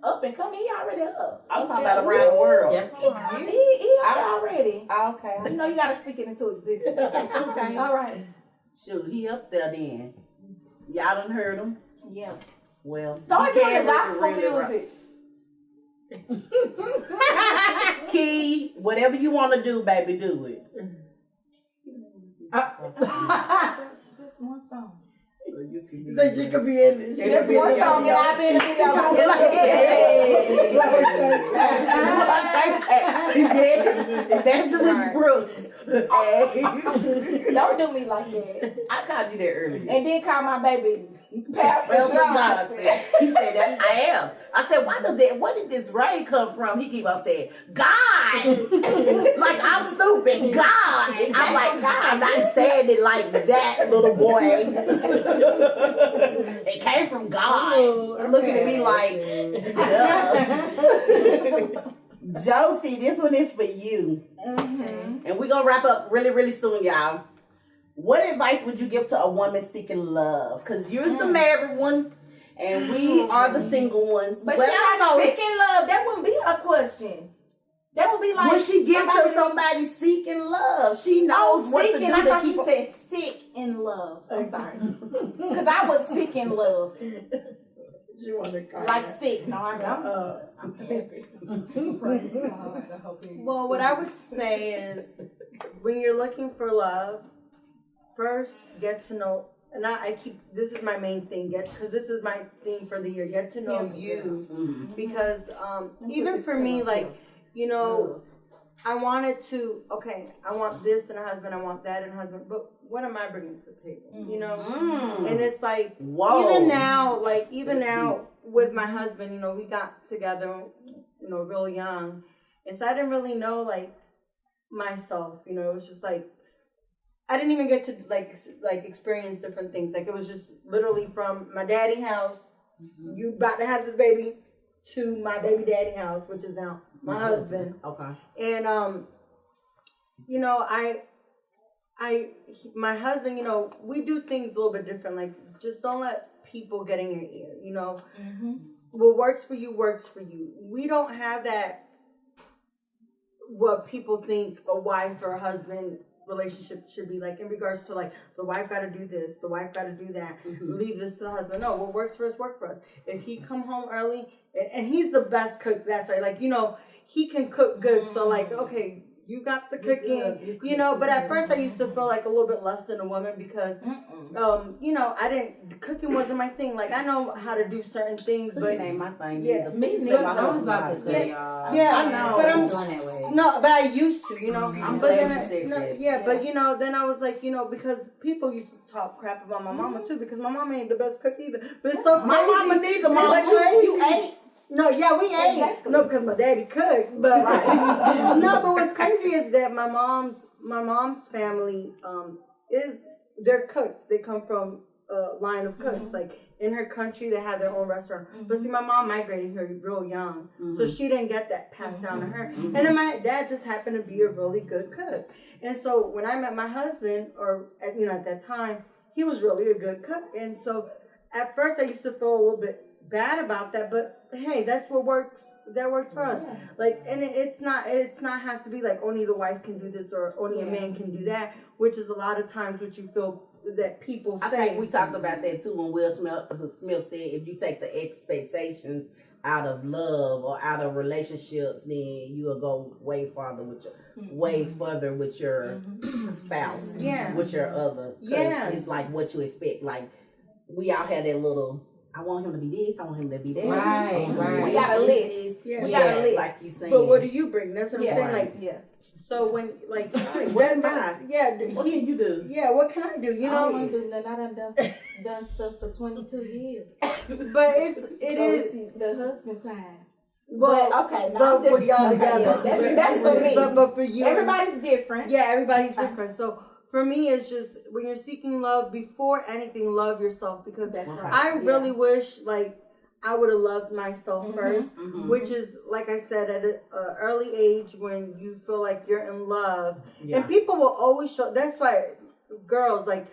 Up and coming, he already up. I'm talking about around the world. Yep. He up already. Okay. You know you gotta speak it into existence. Okay. All right. Shoot, he up there then. Y'all done heard him? Yeah. Well, Start he doing the can gospel really rap. music. Key, whatever you want to do, baby, do it. Just one song. So you can So you could be in this. Just one song and I've been in the Yes, Evangelist Brooks. Hey. Don't do me like that. I called you that earlier. And then call my baby Pastor Elton Johnson. Johnson. He said that I am. I said, where did this rain come from? He keep on saying, God. Like I'm stupid. God. I'm like, God, I'm not saying it like that, little boy. It came from God. Looking at me like, duh. Josie, this one is for you. And we're gonna wrap up really, really soon, y'all. what advice would you give to a woman seeking love? Because you're the married one, and we are the single ones. But Well, she I not know seeking love. That wouldn't be a question. That would be like when she gets to somebody seeking love, she knows what to seeking. do I to thought keep you said sick in love. I'm sorry, because I was sick in love. You want to cry? Like sick. No, I don't. I'm happy. Praise God. Well, what I would say is, when you're looking for love, first get to know. And I keep, this is my main thing, because this is my theme for the year, get to know you. Because even for me, like, you know, I wanted to, okay, I want this in a husband, I want that in a husband, but what am I bringing to the table, you know? And it's like, even now with my husband, you know, we got together, you know, real young. And so I didn't really know, like, myself, you know, it was just like, I didn't even get to like experience different things. Like, it was just literally from my daddy house, you about to have this baby, to my baby daddy house, which is now my husband. Okay. And you know, my husband, you know, we do things a little bit different. Like, just don't let people get in your ear. You know, what works for you works for you. We don't have that. What people think a wife or a husband relationship should be like, in regards to like, the wife got to do this, the wife got to do that, leave this to the husband. No, what works for us work for us. If he come home early, and he's the best cook, that's right, like, you know, he can cook good. So like, okay, you got the cooking, you know. But at first I used to feel like a little bit less than a woman, because you know, cooking wasn't my thing. Like, I know how to do certain things, but ain't my thing. Yeah. Me neither. I was about to say, y'all. Yeah, I know. but I'm feeling that way. no, but I used to, you know. I'm But glad then you said that. yeah, but you know, then I was like, you know, because people used to talk crap about my mama too, because my mama ain't the best cook either. But it's so crazy. My mama neither, mama. It's But you crazy. ate. No, yeah, we ate. Exactly. No, because my daddy cooked. But no, but what's crazy is that my mom's family they're cooks. They come from a line of cooks. Like, in her country, they have their own restaurant. But see, my mom migrated here real young, so she didn't get that passed down to her. And then my dad just happened to be a really good cook. And so when I met my husband, at that time, he was really a good cook. And so at first I used to feel a little bit bad about that, but hey, that's what works. That works for us. Like, and it's not has to be like only the wife can do this or only a man can do that, which is a lot of times what you feel that people say. I think we talked about that too when Will Smith said, if you take the expectations out of love or out of relationships, then you will go way further with your spouse. Yeah. With your other. Yeah. It's like what you expect. Like, we all had that little, I want him to be this, I want him to be that. Right. We got a list. Yeah. We got a list. Like you saying. But what do you bring? That's what I'm saying. Right. Like, so when, like, What can you do? Yeah, what can I do? You I know, don't do nothing. I done stuff for 22 years. but it is the husband time. well, But, okay, no, but I'm just, for y'all okay, together. yeah, that's for me. But for you, Everybody's different. yeah, everybody's different. So for me, it's just when you're seeking love, before anything, love yourself, because That's right. I really wish, like, I would have loved myself first, which is, like I said, at an early age when you feel like you're in love. Yeah. And people will always show, that's why girls, like,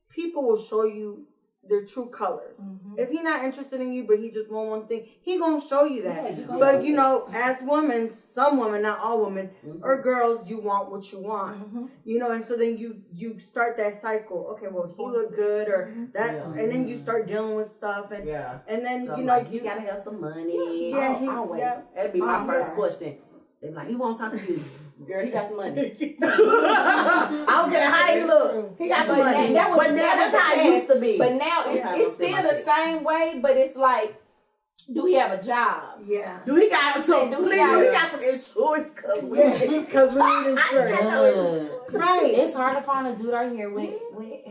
people will show you their true colors. If he not interested in you, but he just want one thing, he gonna show you that. But you know, as women, some women, not all women, or girls, you want what you want. You know, and so then you start that cycle. Okay, well, he look good, or that, and then you start dealing with stuff, and and then So you know, like, you gotta have some money. Yeah, Always. yeah. That'd be my first question. They're like, he won't talk to you. Girl, he got some money. I don't care how he look. He got some money. But now that's how it used to be. But now it's still the same way, but it's like, do he have a job? Yeah. Do he got some? Do he got some insurance? Cause we need insurance. Right. It's hard to find a dude out here with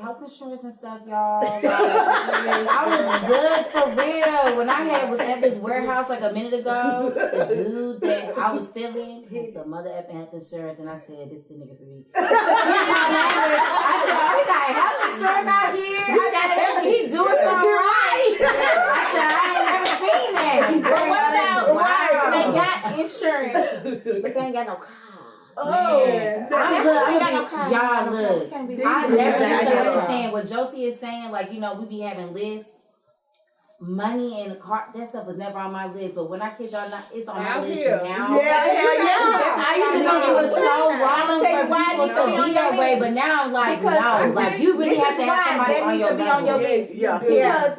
health insurance and stuff, y'all. Like, I was good for real. When I was at this warehouse like a minute ago, the dude that I was feeling had some mother effing health insurance, and I said, this the nigga for me. I said, oh, he got health insurance out here. I said, he doing something right. I said, I ain't never seen that. But what about they got insurance, but they ain't got no car? Oh, Man, that- y'all look. I These never are used to bad. understand what Josie is saying. Like, you know, we be having lists. Money and the car, that stuff was never on my list. But when I kid y'all not, it's on my Out list here. now. Yeah. I used to think it was so wrong tell you for why people it needs to be to on be your that way, list. but now, like, Because no, like, you really this have to is have why somebody that on need your to be on your level. list. Yeah. Because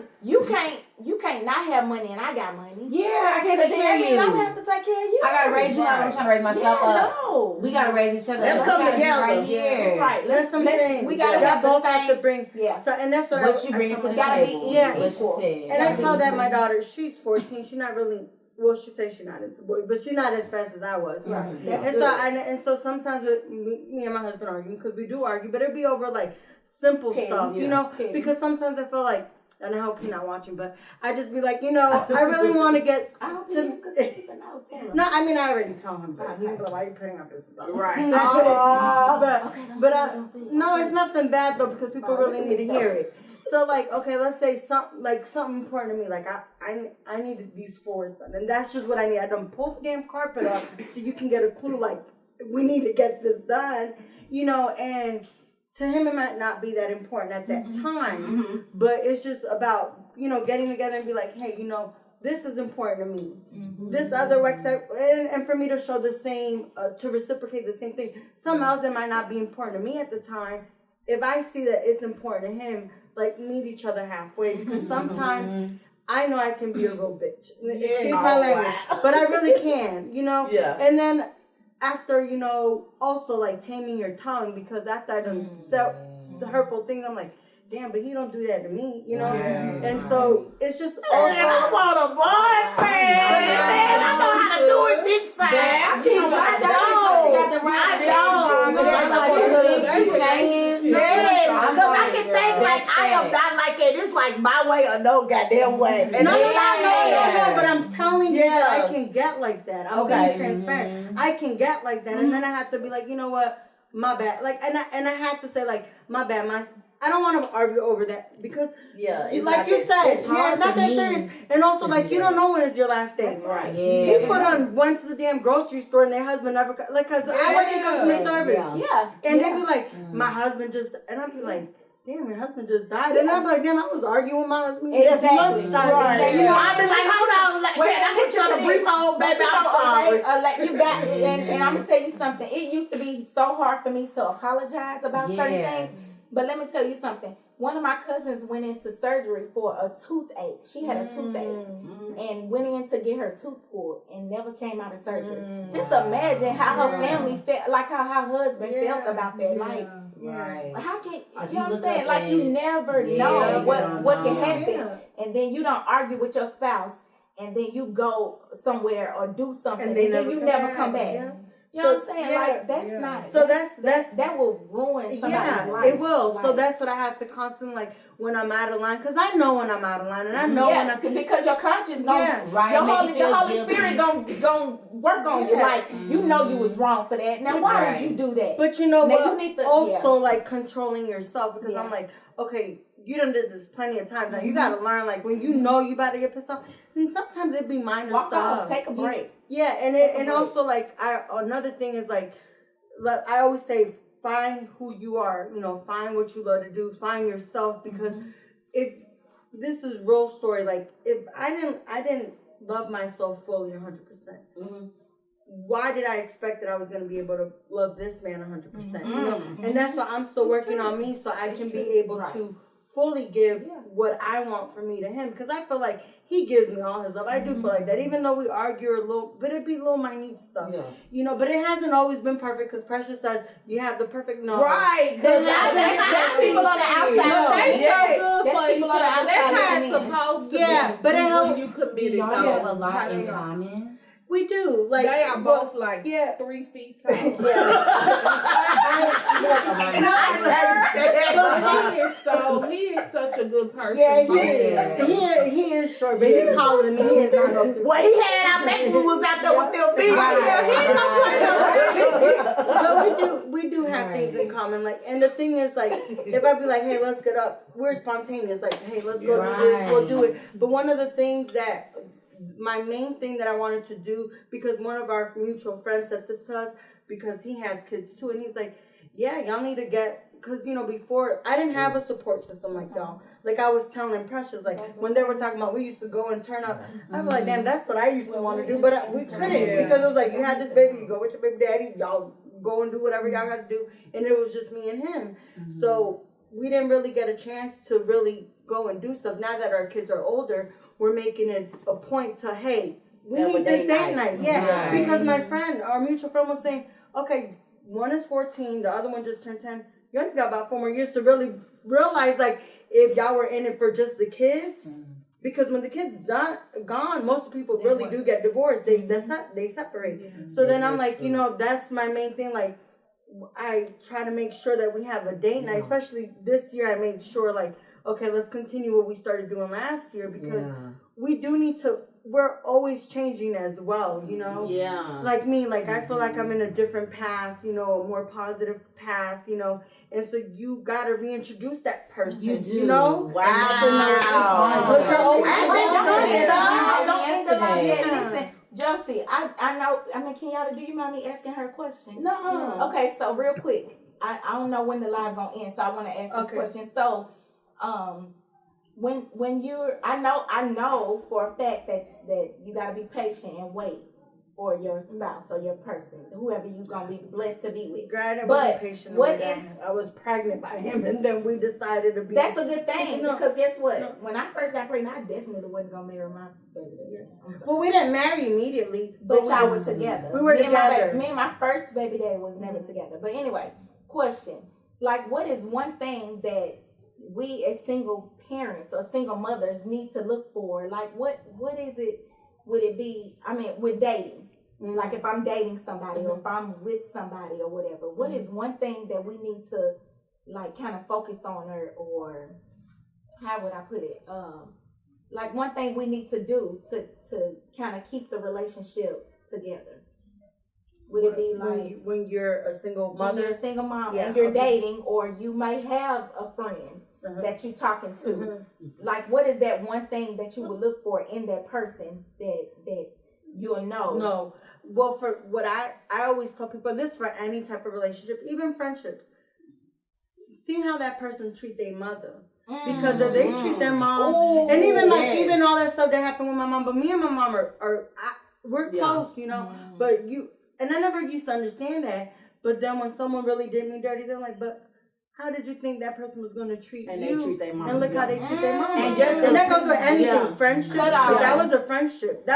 you can't not have money and I got money. Yeah, I can't So take then care that of means I'm gonna you. have to take care of you. I gotta raise you up. I'm trying to raise myself up. No. We gotta raise each other Let's up. come We gotta be together. right here. That's right. That's what I'm saying. We gotta Y'all have the both have to same. bring. Yeah. So, and that's what What you bring I to tell the my gotta be table. Yeah. What she equal. said. And I tell that my daughter, she's 14. She's not really. Well, she says she's not into boys, but she's not as fast as I was. Right. Mhm. That's And good. so, and so sometimes me and my husband argue because we do argue, but it'd be over like simple Petty, stuff, you yeah. know. Petty. Because sometimes I feel like, and I hope he's not watching, but I just be like, you know, I really want to get. I hope to- it is because people know. Tell them. No, I mean I already tell him, but he's Okay. like, why are you putting our business out? Right. But Okay, don't but say it, don't say it. no, it's nothing bad though because people Oh, really look need at to me. hear it. So like, okay, let's say something important to me. Like I need these floors done, and that's just what I need. I done pull the damn carpet up so you can get a clue. Like we need to get this done, you know. And to him, it might not be that important at that time, but it's just about getting together and be like, hey, this is important to me. This other and for me to show the same, to reciprocate the same thing. Something else that might not be important to me at the time. If I see that it's important to him, like meet each other halfway, because sometimes I know I can be a real bitch. Excuse my language, but I really can, Yeah. And then after, also like taming your tongue, because after I done said the hurtful things, I'm like, damn, but he don't do that to me, Yeah. And so it's just And I want a boyfriend. Man, I know how to do it this time. Yes, because I can think like I am not like it. It's like my way or no goddamn way. And No, but I'm telling you that I can get like that. I'm Okay. being transparent. I can get like that, and then I have to be like, you know what, my bad. Like, and I have to say like, my bad. I don't want to argue over that because, it's like not you that- said, it's hard it's not for that me. serious. And also, like, you don't know when it's your last day. Right. Yeah. People went to the damn grocery store and their husband never, like, cause I work in customer service. Yeah. And they'd be like, my husband just, and I'd be like, damn, your husband just died. And I'd be like, damn, I was arguing with my husband. Exactly. Lunchtime. Right. Exactly. I'd be like, hold on, can I put you on a brief hold, But baby? you I'm know, sorry. like you got, and I'm gonna tell you something. It used to be so hard for me to apologize about certain things. But let me tell you something. One of my cousins went into surgery for a toothache. She had a toothache and went in to get her tooth pulled and never came out of surgery. Just imagine how her family felt, like how her husband felt about that. Like, Right. how can You you know what I'm look saying? up Like you and- never Yeah, know you what don't can know. happen, and then you don't argue with your spouse, and then you go somewhere or do something, and then you never come back. Yeah. You know what I'm saying? Yeah, Like that's not. So that's that will ruin somebody's yeah, life. it will. So Like, that's what I have to constantly, like, when I'm out of line, because I know when I'm out of line, and I know when I'm. because your conscience gonna Yeah, right, your make Holy you the feel Holy guilty. Spirit gonna work on you. Yeah. Like you know you was wrong for that. Now why Right. did you do that? But you know Now, what? you need to- also, like, controlling yourself, because Yeah. I'm like, okay, you done did this plenty of times. Now you gotta learn, like, when you know you about to get pissed off, and sometimes it be minor Walk stuff. off, take a break. Yeah, and Take a and break. also, like, another thing is, like I always say, find who you are. Find what you love to do. Find yourself, because if this is real story, like, if I didn't love myself fully 100%. Why did I expect that I was going to be able to love this man 100%? And that's why I'm still working on me, so I can be able to fully give what I want for me to him, because I feel like he gives me all his love. I do feel like that, even though we argue a little, but it'd be little minute stuff, but it hasn't always been perfect, because Precious says you have the perfect Right, because That's people on the outside. They so good That's for each people on the other. outside That's how it's looking in. supposed to Yeah, be. but it when helps. you Do committed. y'all though. have a lot How in they are. common? we do. Like, They are both like 3 feet tall. He is such a good person. Yeah, he is short, but he's taller than me. He is not no. What he had out back when we was out there with them big. But we do have things in common. Like, and the thing is, like, if I be like, hey, let's get up, we're spontaneous. Like, hey, let's go do this, we'll do it. But one of the things that my main thing that I wanted to do, because one of our mutual friends said this to us, because he has kids too, and he's like, yeah, y'all need to get, because, you know, before, I didn't have a support system like y'all. Like I was telling Precious, like, when they were talking about, we used to go and turn up, I'm like, damn, that's what I used to want to do, but we couldn't, because it was like, you had this baby, you go with your baby daddy, y'all go and do whatever y'all got to do, and it was just me and him. So we didn't really get a chance to really go and do stuff. Now that our kids are older, we're making it a point to, hey, we need this date night. Yeah, because my friend, our mutual friend, was saying, okay, one is 14, the other one just turned 10. You only got about 4 more years to really realize, like, if y'all were in it for just the kids, because when the kids gone, most people really do get divorced. They separate. So then I'm like, you know, that's my main thing. Like, I try to make sure that we have a date night. Especially this year, I made sure, like, okay, let's continue what we started doing last year, because we do need to. We're always changing as well, you know? Yeah. Like me, like I feel like I'm in a different path, you know, a more positive path, you know? And so you got to reintroduce that person, You do. you know? Wow. Listen, Josie, I know, I mean, can y'all, do you mind me asking her a question? No. Okay, so real quick, I don't know when the live gonna end, so I want to ask this question. So, when you're, I know for a fact that you gotta be patient and wait for your spouse or your person, whoever you're gonna be blessed to be with. Granted, but patient what if I was pregnant by him, and then we decided to be. That's a good thing, because guess what? When I first got pregnant, I definitely wasn't gonna marry my baby. Well, we didn't marry immediately, but y'all were together. We were together. Me and my first baby daddy was never together. But anyway, question: like, what is one thing that we as single parents or single mothers need to look for? Like, what is it? Would it be? I mean, with dating. Like if I'm dating somebody or if I'm with somebody or whatever, what is one thing that we need to like kind of focus on, or how would I put it? Like one thing we need to do to kind of keep the relationship together. Would it be like when you're a single mother, when you're a single mom and you're dating, or you may have a friend that you're talking to? Like, what is that one thing that you would look for in that person that you'll know? No. Well, for what I always tell people, this for any type of relationship, even friendships, see how that person treat their mother. Because if they treat their mom, and even like even all that stuff that happened with my mom, but me and my mom we're close, you know. But and I never used to understand that. But then when someone really did me dirty, they're like, but how did you think that person was going to treat and you? They treat their mom. And look how they treat their mom. And that goes with anything. Friendship. That was a friendship.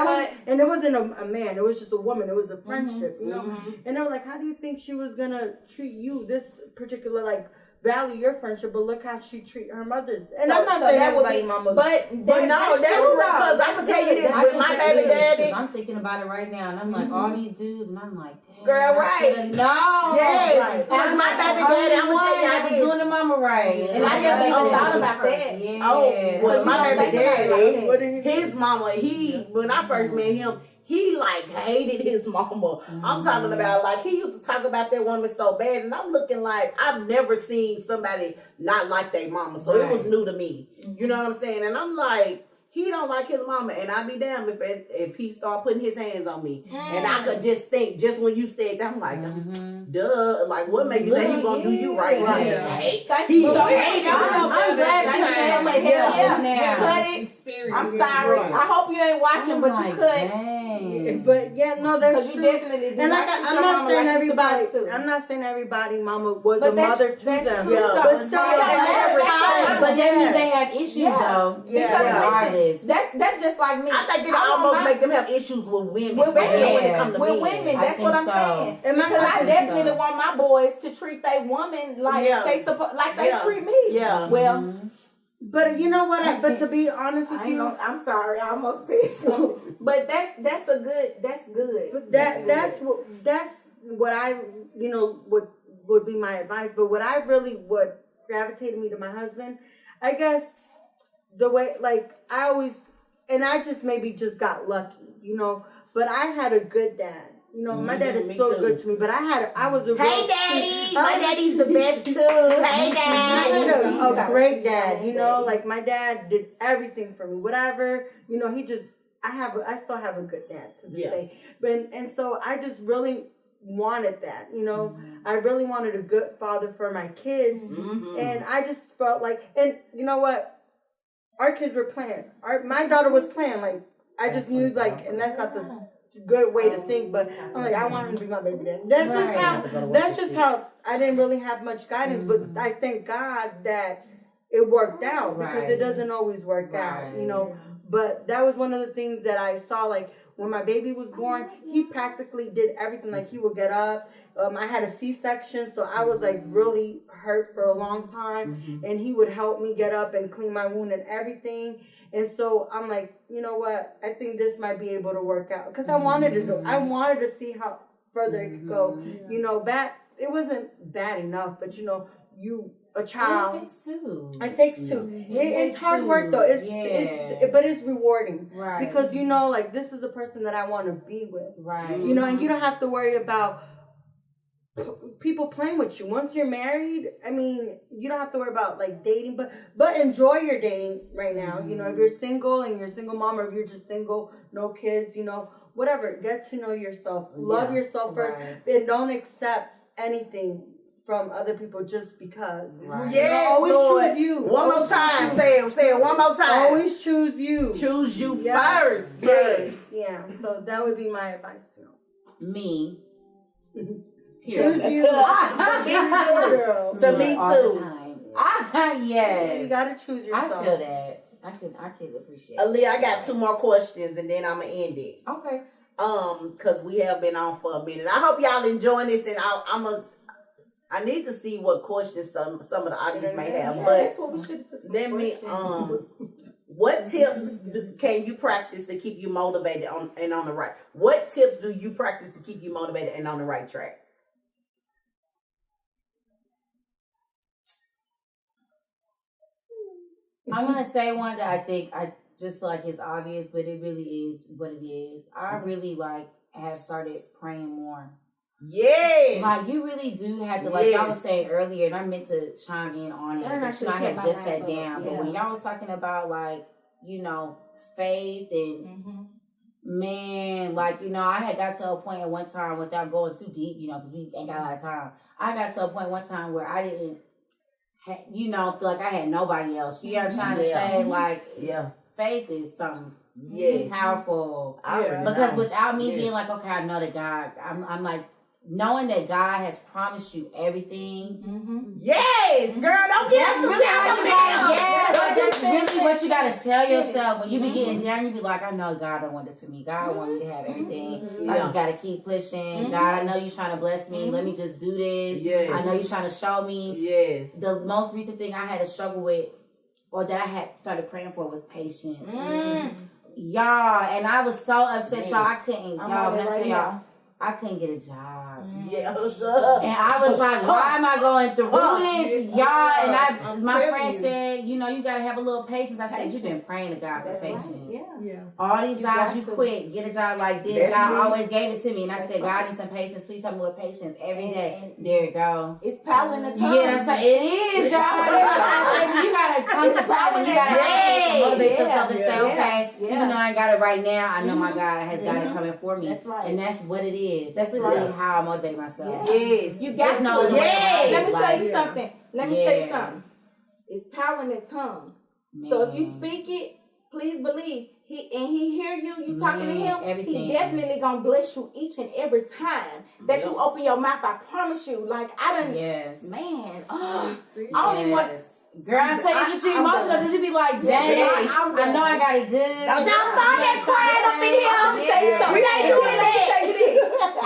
And it wasn't a man. It was just a woman. It was a friendship, you know. And they were like, how do you think she was going to treat you? This particular, like, value your friendship, but look how she treat her mothers. And I'm not saying everybody mama. But no, that's because I'm going to tell you this. With my baby daddy. I'm thinking about it right now. And I'm like, all these dudes. And I'm like, damn. Girl, right. No. Yes. With my baby daddy, I'm going to tell y'all this. Doing the mama right. And I never even thought about that. Yeah. Oh, with my baby daddy, his mama, when I first met him, he like hated his mama. I'm talking about like he used to talk about that woman so bad, and I'm looking like I've never seen somebody not like their mama. So it was new to me. You know what I'm saying? And I'm like, he don't like his mama, and I'd be damned if he start putting his hands on me. And I could just think, just when you said that, I'm like, duh, like what made you think he gonna do you right? He's so hating. I'm glad she said that. I'm sorry. I hope you ain't watching, but you could. But no, that's true. Definitely and like I'm not saying everybody. I'm not saying everybody mama was a mother to them. But still, but that means they have issues though. Regardless. That's just like me. I think it almost make them have issues with women, especially when it comes to men. With women, that's what I'm saying. Because I definitely want my boys to treat their woman like they treat me. Yeah. Well. But you know what? But to be honest with you, I'm sorry, I almost said so. But that's good. But that's what I would be my advice. But what I really would gravitated me to my husband, I guess the way I always, and I just maybe just got lucky, But I had a good dad. My dad is still good to me, but I was a real... Hey, Daddy! My daddy's the best, too. Hey, Dad! I had a great dad, my dad did everything for me. Whatever, he just I still have a good dad to this Yeah. day. And so I just really wanted that, you know. I really wanted a good father for my kids. And I just felt like, and you know what? Our kids were playing. My daughter was playing. Like, I just knew, like, and that's not the good way to think, but I'm like, I want him to be my baby dad. That's just how I didn't really have much guidance, but I thank God that it worked out, because it doesn't always work out, you know. But that was one of the things that I saw, like, when my baby was born, he practically did everything. Like, he would get up. I had a C-section, so I was, like, really hurt for a long time. And he would help me get up and clean my wound and everything. And so I'm like, you know what? I think this might be able to work out. Because I wanted to see how further it could go. You know, it wasn't bad enough, but, you know, a child. It takes two. It takes two. It's hard work though. But it's rewarding. Right. Because, you know, like, this is the person that I want to be with. Right. You know, and you don't have to worry about people playing with you. Once you're married, I mean, you don't have to worry about, like, dating, but enjoy your dating right now. You know, if you're single and you're a single mom, or if you're just single, no kids, you know, whatever, get to know yourself. Love yourself first. And don't accept anything from other people just because. Right. Yes, always Lord. choose you. One more time. Say it one more time. Always choose you. Choose you first. Yes. Yeah. So that would be my advice to you. Me. Choose you. Girl. To me All the too. time. Yes. You gotta choose yourself. I feel that. I could appreciate Aaliyah, I got 2 more questions and then I'm gonna end it. Okay. Because we have been on for a minute. I hope y'all enjoying this, and I need to see what questions some of the audience may have. Yeah, but that's what we should have took. let me what tips can you practice to keep you motivated on the right? What tips do you practice to keep you motivated and on the right track? I'm gonna say one that I think I just feel like it's obvious, but it really is what it is. I really have started praying more. Yeah. Like, you really do have to, like y'all was saying earlier, and I meant to chime in on it, but I had just sat down. But when y'all was talking about, like, you know, faith and man, like, you know, I had got to a point at one time, without going too deep, you know, because we ain't got a lot of time. I got to a point one time where I didn't, you know, feel like I had nobody else. You know what I'm trying to say? Like, faith is something powerful. Because without me being like, okay, I know that God, I'm like, knowing that God has promised you everything. Yes, girl, don't get us but just really what you gotta tell yourself when you be getting down, you be like, I know God don't want this for me. God want me to have everything. So I just gotta keep pushing. God, I know you're trying to bless me. Let me just do this. Yes. I know you're trying to show me. Yes. The most recent thing I had to struggle with, or that I had started praying for, was patience. Y'all, and I was so upset, y'all. I couldn't, y'all, when I tell y'all, I couldn't get a job. Yeah. And I was like, why am I going through this, y'all? And my friend said, you know, you got to have a little patience. I said, you've been praying to God for patience. Yeah. All these jobs you quit, get a job like this. God always gave it to me. And I said, God, I need some patience. Please help me with patience every day. There you go. It's power in the tongue. Yeah, that's right. It is, y'all. So you got to come to time and you got to motivate yourself and say, okay, even though I ain't got it right now, I know my God has got it coming for me. That's right. And that's what it is. That's literally how I motivate myself. Yes. You got no to. other way. Let me tell you something. Let me tell you something. It's power in the tongue. Man. So if you speak it, please believe. He hear you. You talking to him. Everything. He definitely gonna bless you each and every time that you open your mouth. I promise you. Like, I done. Yes. Man. I don't even want. Girl, I tell you, get you emotional because you be like, dang, I know I got it good. Don't y'all start that crying up in here. Let me tell you something. We ain't doing that. Let me tell you this.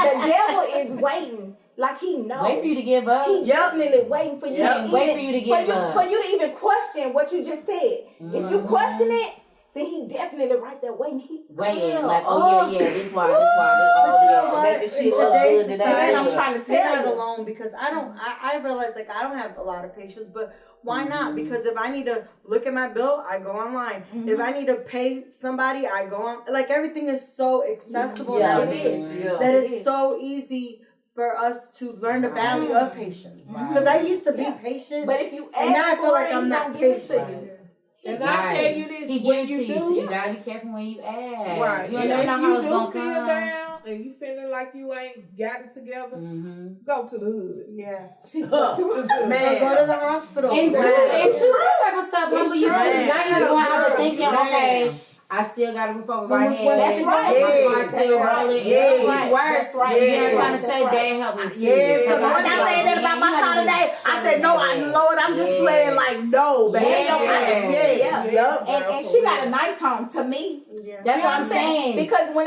The devil is waiting. Like, he knows. Wait for you to give up. He definitely waiting for you to Wait for you to give up. For you to even question what you just said. If you question it, then he definitely right there waiting. Waiting, like, this why. Making shit look good today. I'm trying to You're tell not you. alone, because I realize, like, I don't have a lot of patience, but why not? Because if I need to look at my bill, I go online. If I need to pay somebody, I go on. Like, everything is so accessible nowadays that it's so easy for us to learn the value of patience. Because I used to be patient, But if you and now I ask feel for like it, I'm he not don't give it to patient. you. And I Right. tell you this, He when gives you to do, you, so you gotta be careful when you ask. right? You And never if know you how it's do gonna feel come. down and you feeling like you ain't got it together, go to the hood. Yeah. She go to the hood. Man. Go to the hospital. And two, that type of stuff humble you too. true. Now you're going out there thinking, Man. okay, I still got a roof over my Well, head. that's right. My Yes. car's still That's rolling. right. It doesn't Yes. get worse. That's right. You know what I'm Yes. trying to say? That's right. Dad help me too. Yes, because Because when I say that about my car today, I said, no, Lord, I'm just Yeah. playing like, no, baby. Yeah. Yeah. Yup. And she got a nice home to me. Yeah. That's You know what I'm saying. Because when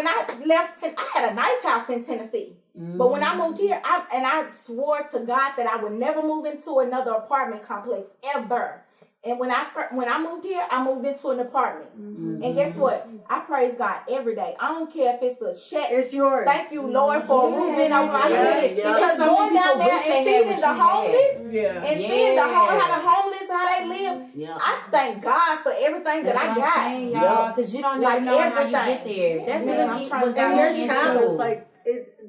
I left, I had a nice house in Tennessee. But when I moved here, I swore to God that I would never move into another apartment complex ever. And when I moved here, I moved into an apartment. And guess what? I praise God every day. I don't care if it's a shack. It's yours. Thank you, Lord, for a roof being over my head. Yeah. Because So going many down people there wish and they had feeding what the you had. homeless Yeah. and seeing how the homeless, how they live, Yeah. I thank God for everything That's that what I got. I'm saying, y'all, because you don't never Like know how you everything. get there. That's Yeah, literally I'm trying what to- got And me your in child is school. like,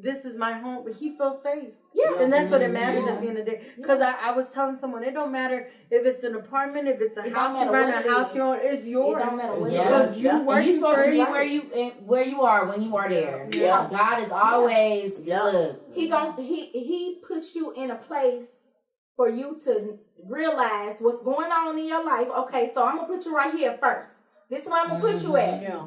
this is my home, but he feels safe. Yeah. And that's what it matters at the end of the day. Because I was telling someone, it don't matter if it's an apartment, if it's a It house don't you matter rent, what a it house is. you own, it's yours. It don't matter what Yeah. Because you Yeah. working And you're supposed for to be it. where you are when you are there. Yeah. God is always look. He puts you in a place for you to realize what's going on in your life. Okay, so I'm gonna put you right here first. This is where I'm gonna put you at. Yeah.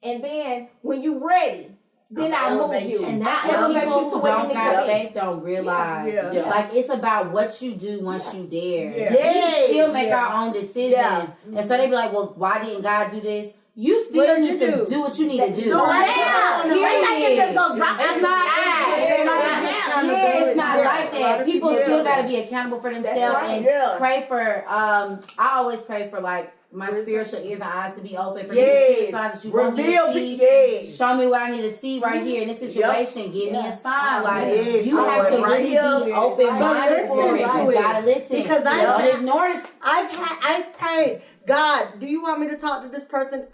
And then when you ready, then I'ma I'll move elevate you. you. And that's I what elevate people you to who where you don't need got to be. faith don't realize. Yeah. Yeah. Like it's about what you do once you there. Yeah. Yes. We still make Yeah. our own decisions. Yeah. And so they be like, well, why didn't God do this? You What still did need you to do? do what you need to do. No, yeah. Period. They think it's just gonna drop It's in not the sky. it's not- Yeah. it's not Yeah. like A lot that. of People people- still Yeah. got to be accountable for themselves right. and Yeah. pray for. I always pray for like my spiritual ears and eyes to be open for me to see the Yes. signs that you want me Reveal to me. see. Yes. Show me what I need to see right here in this situation. Give me a sign. Like Yes, you have to Lord, right really here. be open minded But for it. listen You to it. gotta listen. Because don't ignore this. I've prayed, God, do you want me to talk to this person?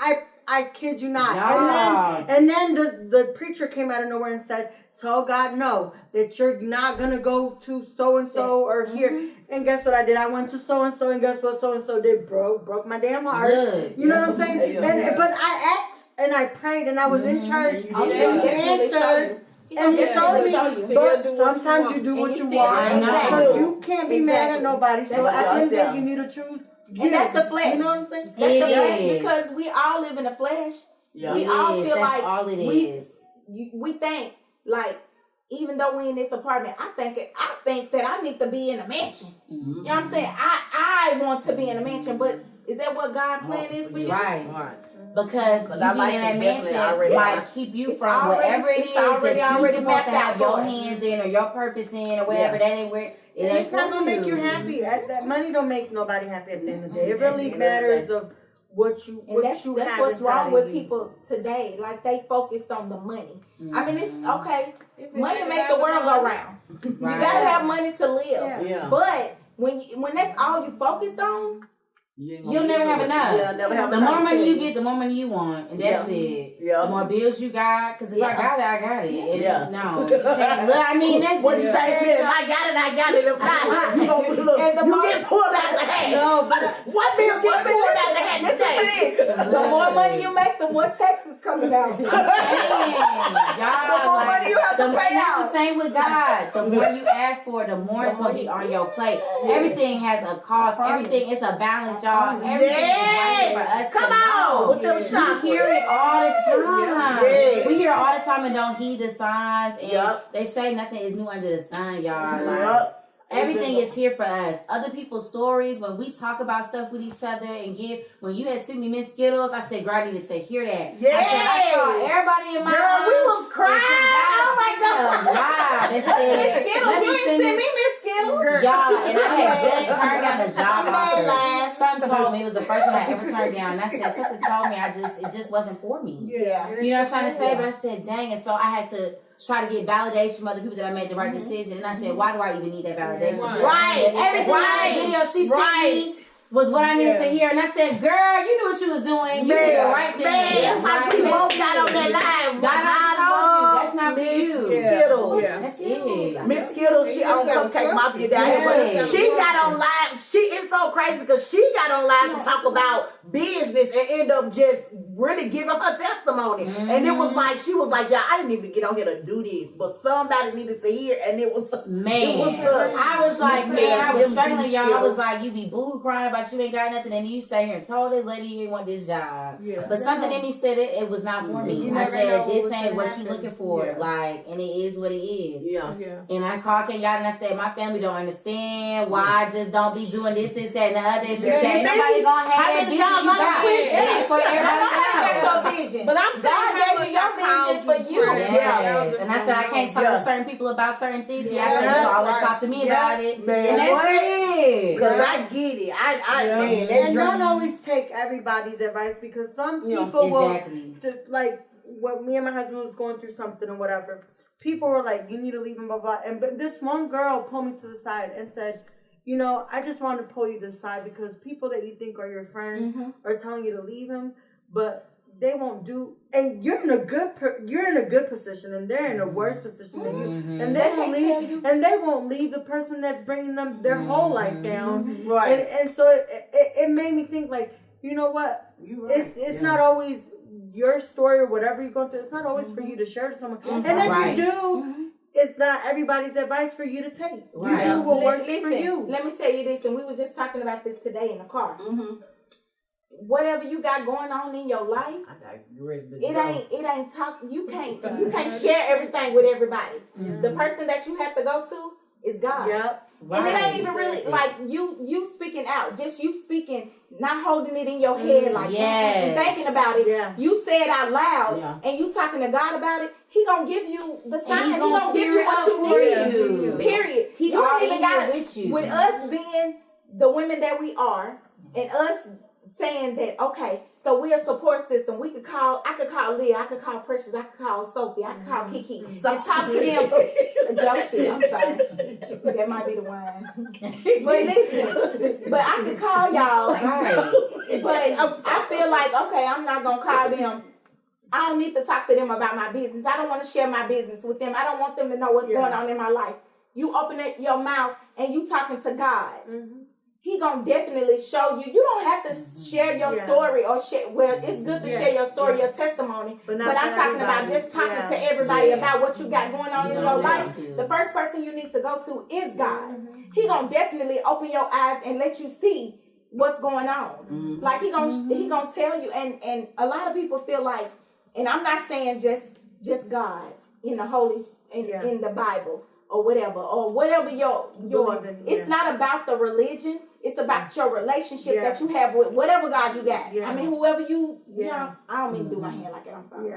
I kid you not. No. And then the preacher came out of nowhere and said, tell God no, that you're not gonna go to so and so or here. And guess what I did? I went to so and so, and guess what so and so did? Broke my damn heart. Good. You know what I'm saying? Yeah. But I asked and I prayed and I was in church Oh, and yeah. he answered. And he showed me, but do what you sometimes want. you do what And you you want. still- I know. So you can't be mad at Exactly. nobody. So That's at the end of the right. day, you need to choose. And that's the flesh. You know what I'm saying? That's the flesh It is. because we all live in the flesh. Yeah. We It all is. feel That's like all it we- is. We think like even though we in this apartment, I think that I need to be in a mansion. You know what I'm saying? I want to be in a mansion, but is that what God's plan is for you? Right. Right. Because But you I being like in that it definitely mansion already. might keep you It's from already- whatever it it's is that already you're supposed to mapped out have your for us. hands in or your purpose in or whatever. That ain't where it ain't It's not for gonna make you you. happy. That money don't make nobody happy at the end of the day. It At the really end of the matters day. of what you And that's have what's inside wrong of with you. people today. Like they focused on the money. I mean, it's okay. If it Money ain't make the about world money, go round. Right. You gotta have money to live. Yeah. Yeah. But when that's all you focused on, You'll never have enough. Yeah, never have The enough. more money you get, the more money you want, and that's Yeah. it. Yeah. The more bills you got, because if I got it, I got it. And Yeah. No, you can't. Look, I mean, that's What just you say, Bill? I got it, I got it. If not, you gonna look. And the You more- get pulled out the hat. No, but What bill get pulled out the hat listen today? to this. The more money you make, the more taxes coming out. I'm saying, y'all, The more like, money you have to and pay that's out. the same with God. The more you ask for, the more it's gonna be on your plate. Everything has a cost. Everything is a balance, y'all. Everything is right for us Come to on know. with them We shots. hear it all the time. Yeah. We hear it all the time and don't heed the signs. And Yup. they say nothing is new under the sun, y'all. Like, Yup. everything is here for us. Other people's stories, when we talk about stuff with each other and give, when you had sent me Miss Skittles, I said, girl, I needed to hear that. Yes. I said, I saw everybody in my Girl, house. we was crying. Oh my God. Live. They said, Miss Skittles, let you me ain't send send this- me Miss Skittles. Y'all, and I had just turned down a job Man, offer. laugh. Something told me, it was the first one I ever turned down. And I said, something told me it just wasn't for me. Yeah. You know what I'm trying to say? But I said, dang. And so I had to try to get validation from other people that I made the right decision. And I said, why do I even need that validation? Right. Everything in that video she sent me was what I needed to hear. And I said, girl, you knew what you was doing. You did the right thing. Man, That's how right. we That's both got it. on that line. God I already told you. love That's not for Miss you. Skittles. Yeah. That's it. Miss Skittles, she on the Cupcake Mafia down here. But she got on live. It's so crazy because she got on live to talk about business and end up just really giving her testimony. And it was like, she was like, yeah, I didn't even get on here to do this, but somebody needed to hear, and it was man. I was like, man, I was struggling, y'all. I was like, you be boo crying about you ain't got nothing, and you sat here and told this lady you didn't want this job. Yeah. But something in me said it was not for me. I said, this ain't what you looking for. Yeah. Like, and it is what it is. Yeah. And I called Kenyatta and I said, my family don't understand why I just don't be doing this, that, and the other. She said, nobody gonna have that vision you got for everybody else. Your vision. But I'm saying, God gave your vision for you. Yes. And I said, I can't talk to certain people about certain things. I said, you always talk to me about it. Man, and that's it. Because I get it. Man, and don't always take everybody's advice, because some people will, like, what me and my husband was going through something or whatever. People were like, you need to leave him, blah, blah. But this one girl pulled me to the side and said, you know, I just want to pull you to the side because people that you think are your friends are telling you to leave him, but they won't do. And you're in a good position, and they're in a worse position than you. And they won't leave. And they won't leave the person that's bringing them their whole life down. Right. And so it made me think, like, you know what? It's not always your story or whatever you're going through. It's not always for you to share to someone. And if you do, it's not everybody's advice for you to take. You do what works for you. Let me tell you this, and we was just talking about this today in the car. Whatever you got going on in your life, it ain't talk. You can't share everything with everybody. The person that you have to go to is God. Yep. And it ain't even really like you speaking out, just you speaking, not holding it in your head, like thinking about it. Yeah. You say it out loud, and you talking to God about it. He gonna give you the sign. He gonna give you what you need. Period. He don't even got it with us being the women that we are, and us saying that, okay, so we're a support system. I could call Leah, I could call Precious, I could call Sophie, I could call Kiki. So talk to them. Josie, I'm sorry. That might be the one. But listen, but I could call y'all. But I feel like, okay, I'm not going to call them. I don't need to talk to them about my business. I don't want to share my business with them. I don't want them to know what's going on in my life. You open your mouth and you talking to God. He gonna definitely show you. You don't have to share your story or share. Well, it's good to share your story, your testimony. But I'm talking about just talking to everybody about what you got going on in your life. The first person you need to go to is God. He gonna definitely open your eyes and let you see what's going on. Like he gonna tell you. And a lot of people feel like, and I'm not saying just God in the Holy in the Bible or whatever your it's not about the religion. It's about your relationship that you have with whatever God you got. I mean, whoever you know, I don't mean to do my hand like that, I'm sorry.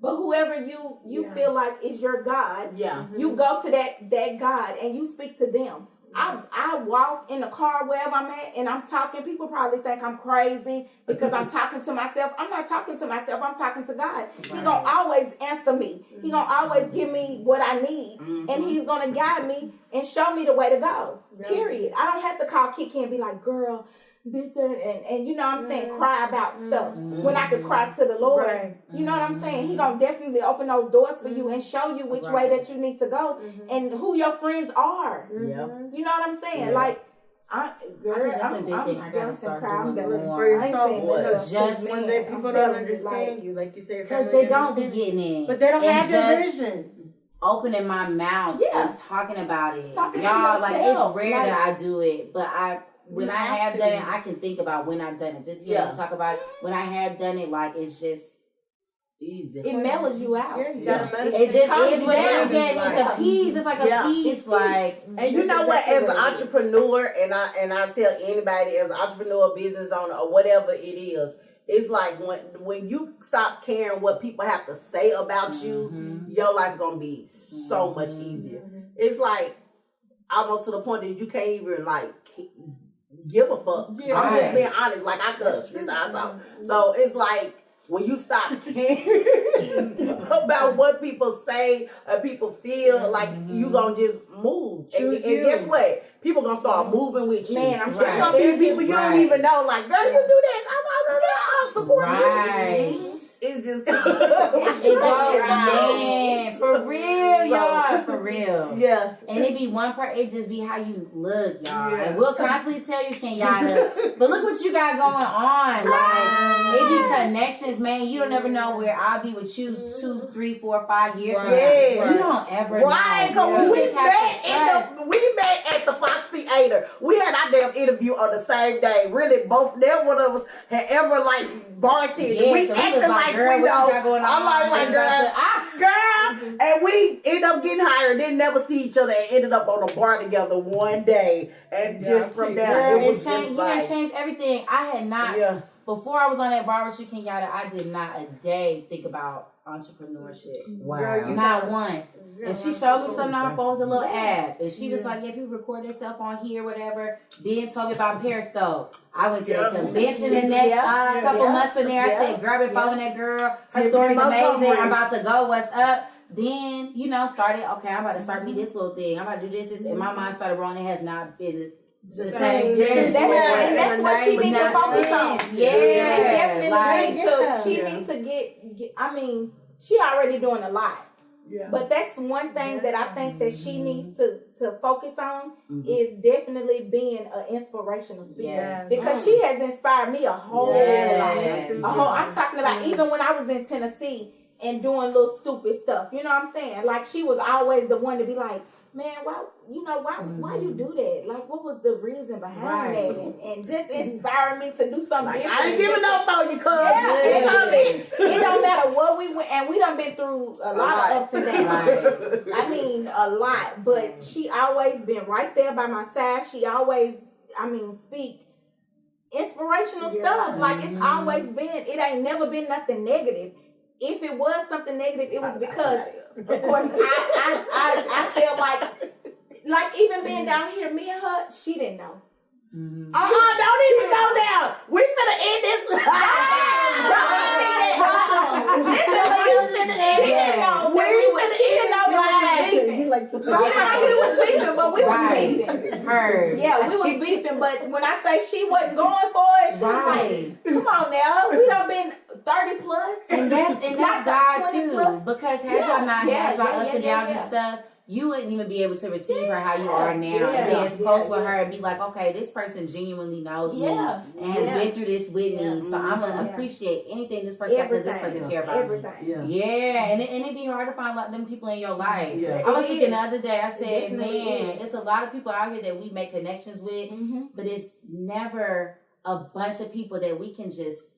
But whoever you feel like is your God, you go to that God and you speak to them. I walk in the car wherever I'm at and I'm talking. People probably think I'm crazy because I'm talking to myself. I'm not talking to myself. I'm talking to God. He's going to always answer me. He's going to always give me what I need. And he's going to guide me and show me the way to go. Period. I don't have to call Kiki and be like, girl, this, that, and you know what I'm saying, cry about stuff when I could cry to the Lord. You know what I'm saying? He gonna definitely open those doors for you and show you which way that you need to go and who your friends are. You know what I'm saying? Like, I think that's a big thing. I gotta start doing more for yourself. Just when people don't understand you, like you say, because they don't be getting it, but they don't have your vision. Opening my mouth and talking about it, y'all. Like, it's rare that I do it, but when I have done it, I can think about when I've done it. Just talk about it. When I have done it, like, it's just easy. It mellows you out. It just is what it is. It's a piece. It's like a piece. Like, and you know what? As an entrepreneur, and I tell anybody as an entrepreneur, business owner, or whatever it is, it's like when you stop caring what people have to say about you, your life's gonna be so much easier. It's like almost to the point that you can't even like give a fuck. I'm just being honest. Like, I cuss. This how I talk. So it's like when you stop caring about what people say or people feel, like you gonna just move. And guess what? People gonna start moving with you. Man, I'm trying to be people you don't even know. Like, girl, you do that. I don't support you. it's just It goes, man, for real, y'all, for real. Yeah. And it be one part, it just be how you look, y'all. Yeah. And we'll constantly tell you, Kenyatta, but look what you got going on. Like, it be connections, man. You don't ever know where I'll be with you 2, 3, 4, 5 years from now. Yeah. You don't ever Right, know. because You we just have to trust. we met at the Fox Theater. We had our damn interview on the same day. Really, both never one of us had ever like bartended. Yeah, We so acted was like girl, we what know. you got going on? I'm like girl, and we ended up getting hired. Didn't never see each other, and ended up on a bar together one day. And just from there, it was just like it changed everything. I had not. Yeah. Before I was on that bar with you, Kenyatta, I did not a day think about entrepreneurship. Wow. Not once. And she showed me something on her phone, a little app. And she was like, yeah, people record themselves on here, whatever. Then told me about Periscope. I went to the convention the next couple months in there. I said, grab it, following that girl. Her story's amazing. I'm about to go. What's up? Then, started, okay, I'm about to start me this little thing. I'm about to do this. And my mind started rolling. It has not been the same. And that's what she needs to focus on. Yeah. She definitely needs to get, I mean, she already doing a lot. Yeah. But that's one thing that I think that she needs to focus on is definitely being an inspirational speaker. Yes. Because she has inspired me a whole lot. I'm talking about even when I was in Tennessee and doing little stupid stuff. You know what I'm saying? Like she was always the one to be like, man, why you do that? Like, what was the reason behind that? And just inspiring me to do something different. I ain't giving up on you, cuz. It don't matter what we went, and we done been through a lot of ups and downs. I mean, a lot. But she always been right there by my side. She always, speak inspirational stuff. Like it's always been. It ain't never been nothing negative. If it was something negative, it was because, of course, I felt like even being down here, me and her, she didn't know. Don't even go down. We finna end this. She didn't know we was beefing, but we was beefing. Yeah, we was beefing, but when I say she wasn't going for it, she was like, come on now, we done been 30 plus. And that's God too. Because had y'all not had y'all ups and downs and stuff, you wouldn't even be able to receive her how you are now. And be as close with her and be like, okay, this person genuinely knows me and has been through this with me. So I'm going to appreciate anything this person got because this person care about me. Yeah. And it'd be hard to find a lot of them people in your life. Yeah. I was thinking the other day, I said, man, it's a lot of people out here that we make connections with, but it's never a bunch of people that we can just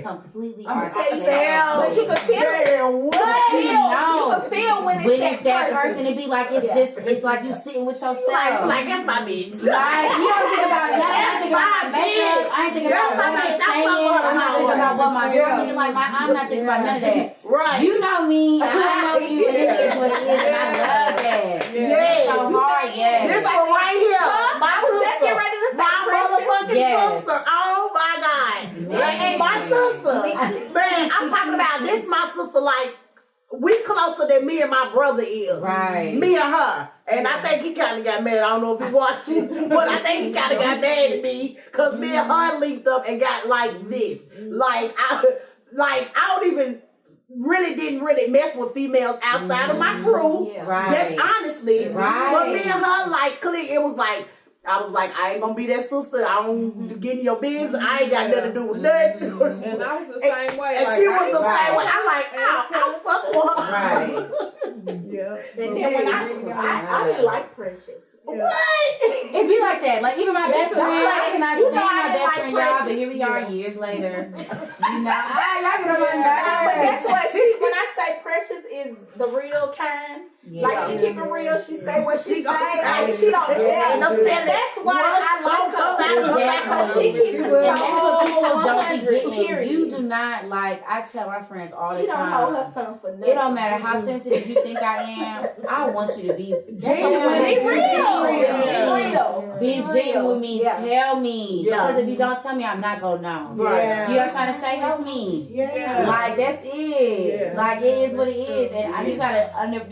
completely ourselves. But you can feel it. You can feel when it's that person. It'd be like it's like you sitting with yourself. Like that's my bitch. Like you don't think about nothing. I ain't think about my makeup. I ain't thinking about what I'm saying. I'm not thinking about what my girl looking like. I'm not thinking about none of that. Right. You know me. I know you. And it is what it is. And I love that. It's so hard. This one right here. I was just getting ready to say my motherfucking sister. Oh my God. My sister. Man, I'm talking about this my sister like we closer than me and my brother is. Right. Me and her. And I think he kind of got mad. I don't know if he watching, but I think he kind of got mad at me because me and her linked up and got like this. I don't even didn't really mess with females outside of my crew. Just honestly. But me and her it was like, I was like, I ain't gonna be that sister. I don't get in your business. I ain't got nothing to do with nothing. And I was the same way. And she was the same way. I'm like, I'll fuck with her. Right. Yeah. And then when I really like Precious. What? It be like that. Like even my best friend, I cannot stand my best like friend, y'all, but here we are years later. Y'all get on my nerves. But that's what when I say Precious is the real kind. Like she keep it real. She say what she say. Like she don't care. And that's why I like her. Because she keep it and that's what people don't be 100. getting. You do not I tell my friends all the time. She don't hold her tongue for nothing. It don't matter how sensitive you think I am. I want you to be genuine. Be real. Be genuine with me. Yeah. Tell me. Yeah. Because if you don't tell me, I'm not gonna know. Right. You are trying to say, help me. Yeah. Like that's it. Yeah. Like it is what it That's is, true. and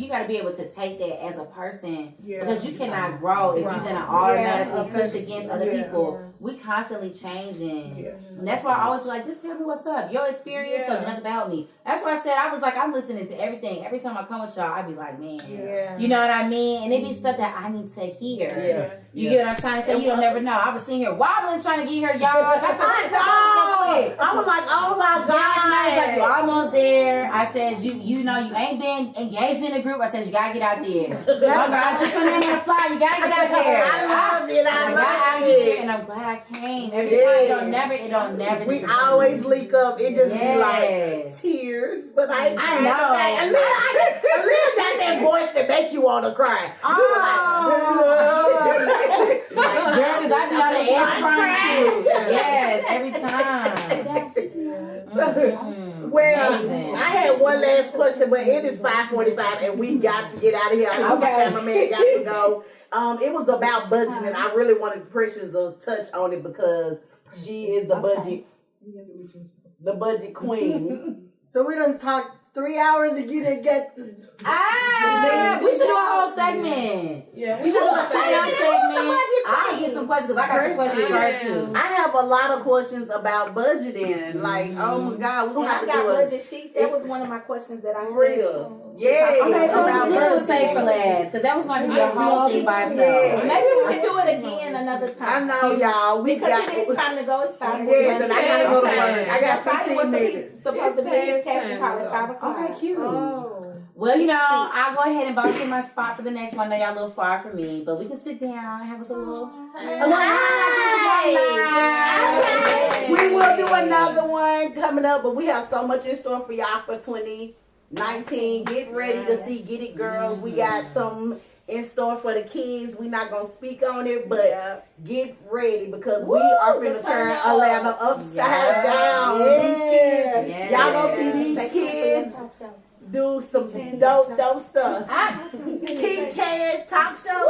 you gotta be able to take that as a person Yeah. because you cannot grow if you're gonna automatically push against other Yeah. people. We constantly changing, Yeah. and that's why I always be like, just tell me what's up. Your experience Yeah. does nothing about me. That's why I said I was like, I'm listening to everything. Every time I come with y'all, I be like, man, Yeah. you know what I mean? And it be stuff that I need to hear. Yeah. You get what I'm trying to say? You don't never know. I was sitting here wobbling trying to get here, y'all. That's I know. I was like, oh my I was like, you're God. almost there. I said, you know, you ain't been engaged in a group. I said, you gotta get out there. Oh God, put your name on the fly. You gotta get out there. I loved it. I got I out loved here, it. and I'm glad I came. Every time, Yes. it don't never. We disappoint always me. leak up. It just be like Yes. tears, but I know. Aaliyah got that voice that make you want to cry. Oh. Girl, because I be on the edge crying too. Yeah. Yes, every time. Mhm. Well, Amazing. I had one last question, but it is 5:45 and we got to get out of here. I know my Okay. cameraman got to go. It was about budgeting, and I really wanted Precious to touch on it because she is the budget queen. So we done talked 3 hours and you didn't get the... We should do a whole segment. Yeah. We should do a sit-down Who's the segment. budget I'll queen? get some questions because I got some questions for her too. I have a lot of questions about budgeting. Like, oh my God, we're gonna Yeah, have I to got do a budget sheets. That was one of my questions that I for said. real. Yeah, Okay, so about let's do a save for budgeting. last because that was going to be a whole thing by itself. Yeah. Maybe we can do it again another I time. know, y'all. We Because got it is time to go. It's time. Yes, and I gotta go to work. I got Friday 15 was minutes. supposed to be It's his casting past call time at to 5 o'clock. Okay, cute. Oh. Well, you know, I'll go ahead and volunteer my spot for the next one. I know y'all a little far from me, but we can sit down and have us a little. Hey. We will do another one coming up, but we have so much in store for y'all for 2019. Get ready to see Get It Girls. We got some in store for the kids. We're not going to speak on it, but get ready because we are finna turn Atlanta upside down. These kids, Yes. y'all gonna see these kids do some dope stuff. Keep Chance Talk Show.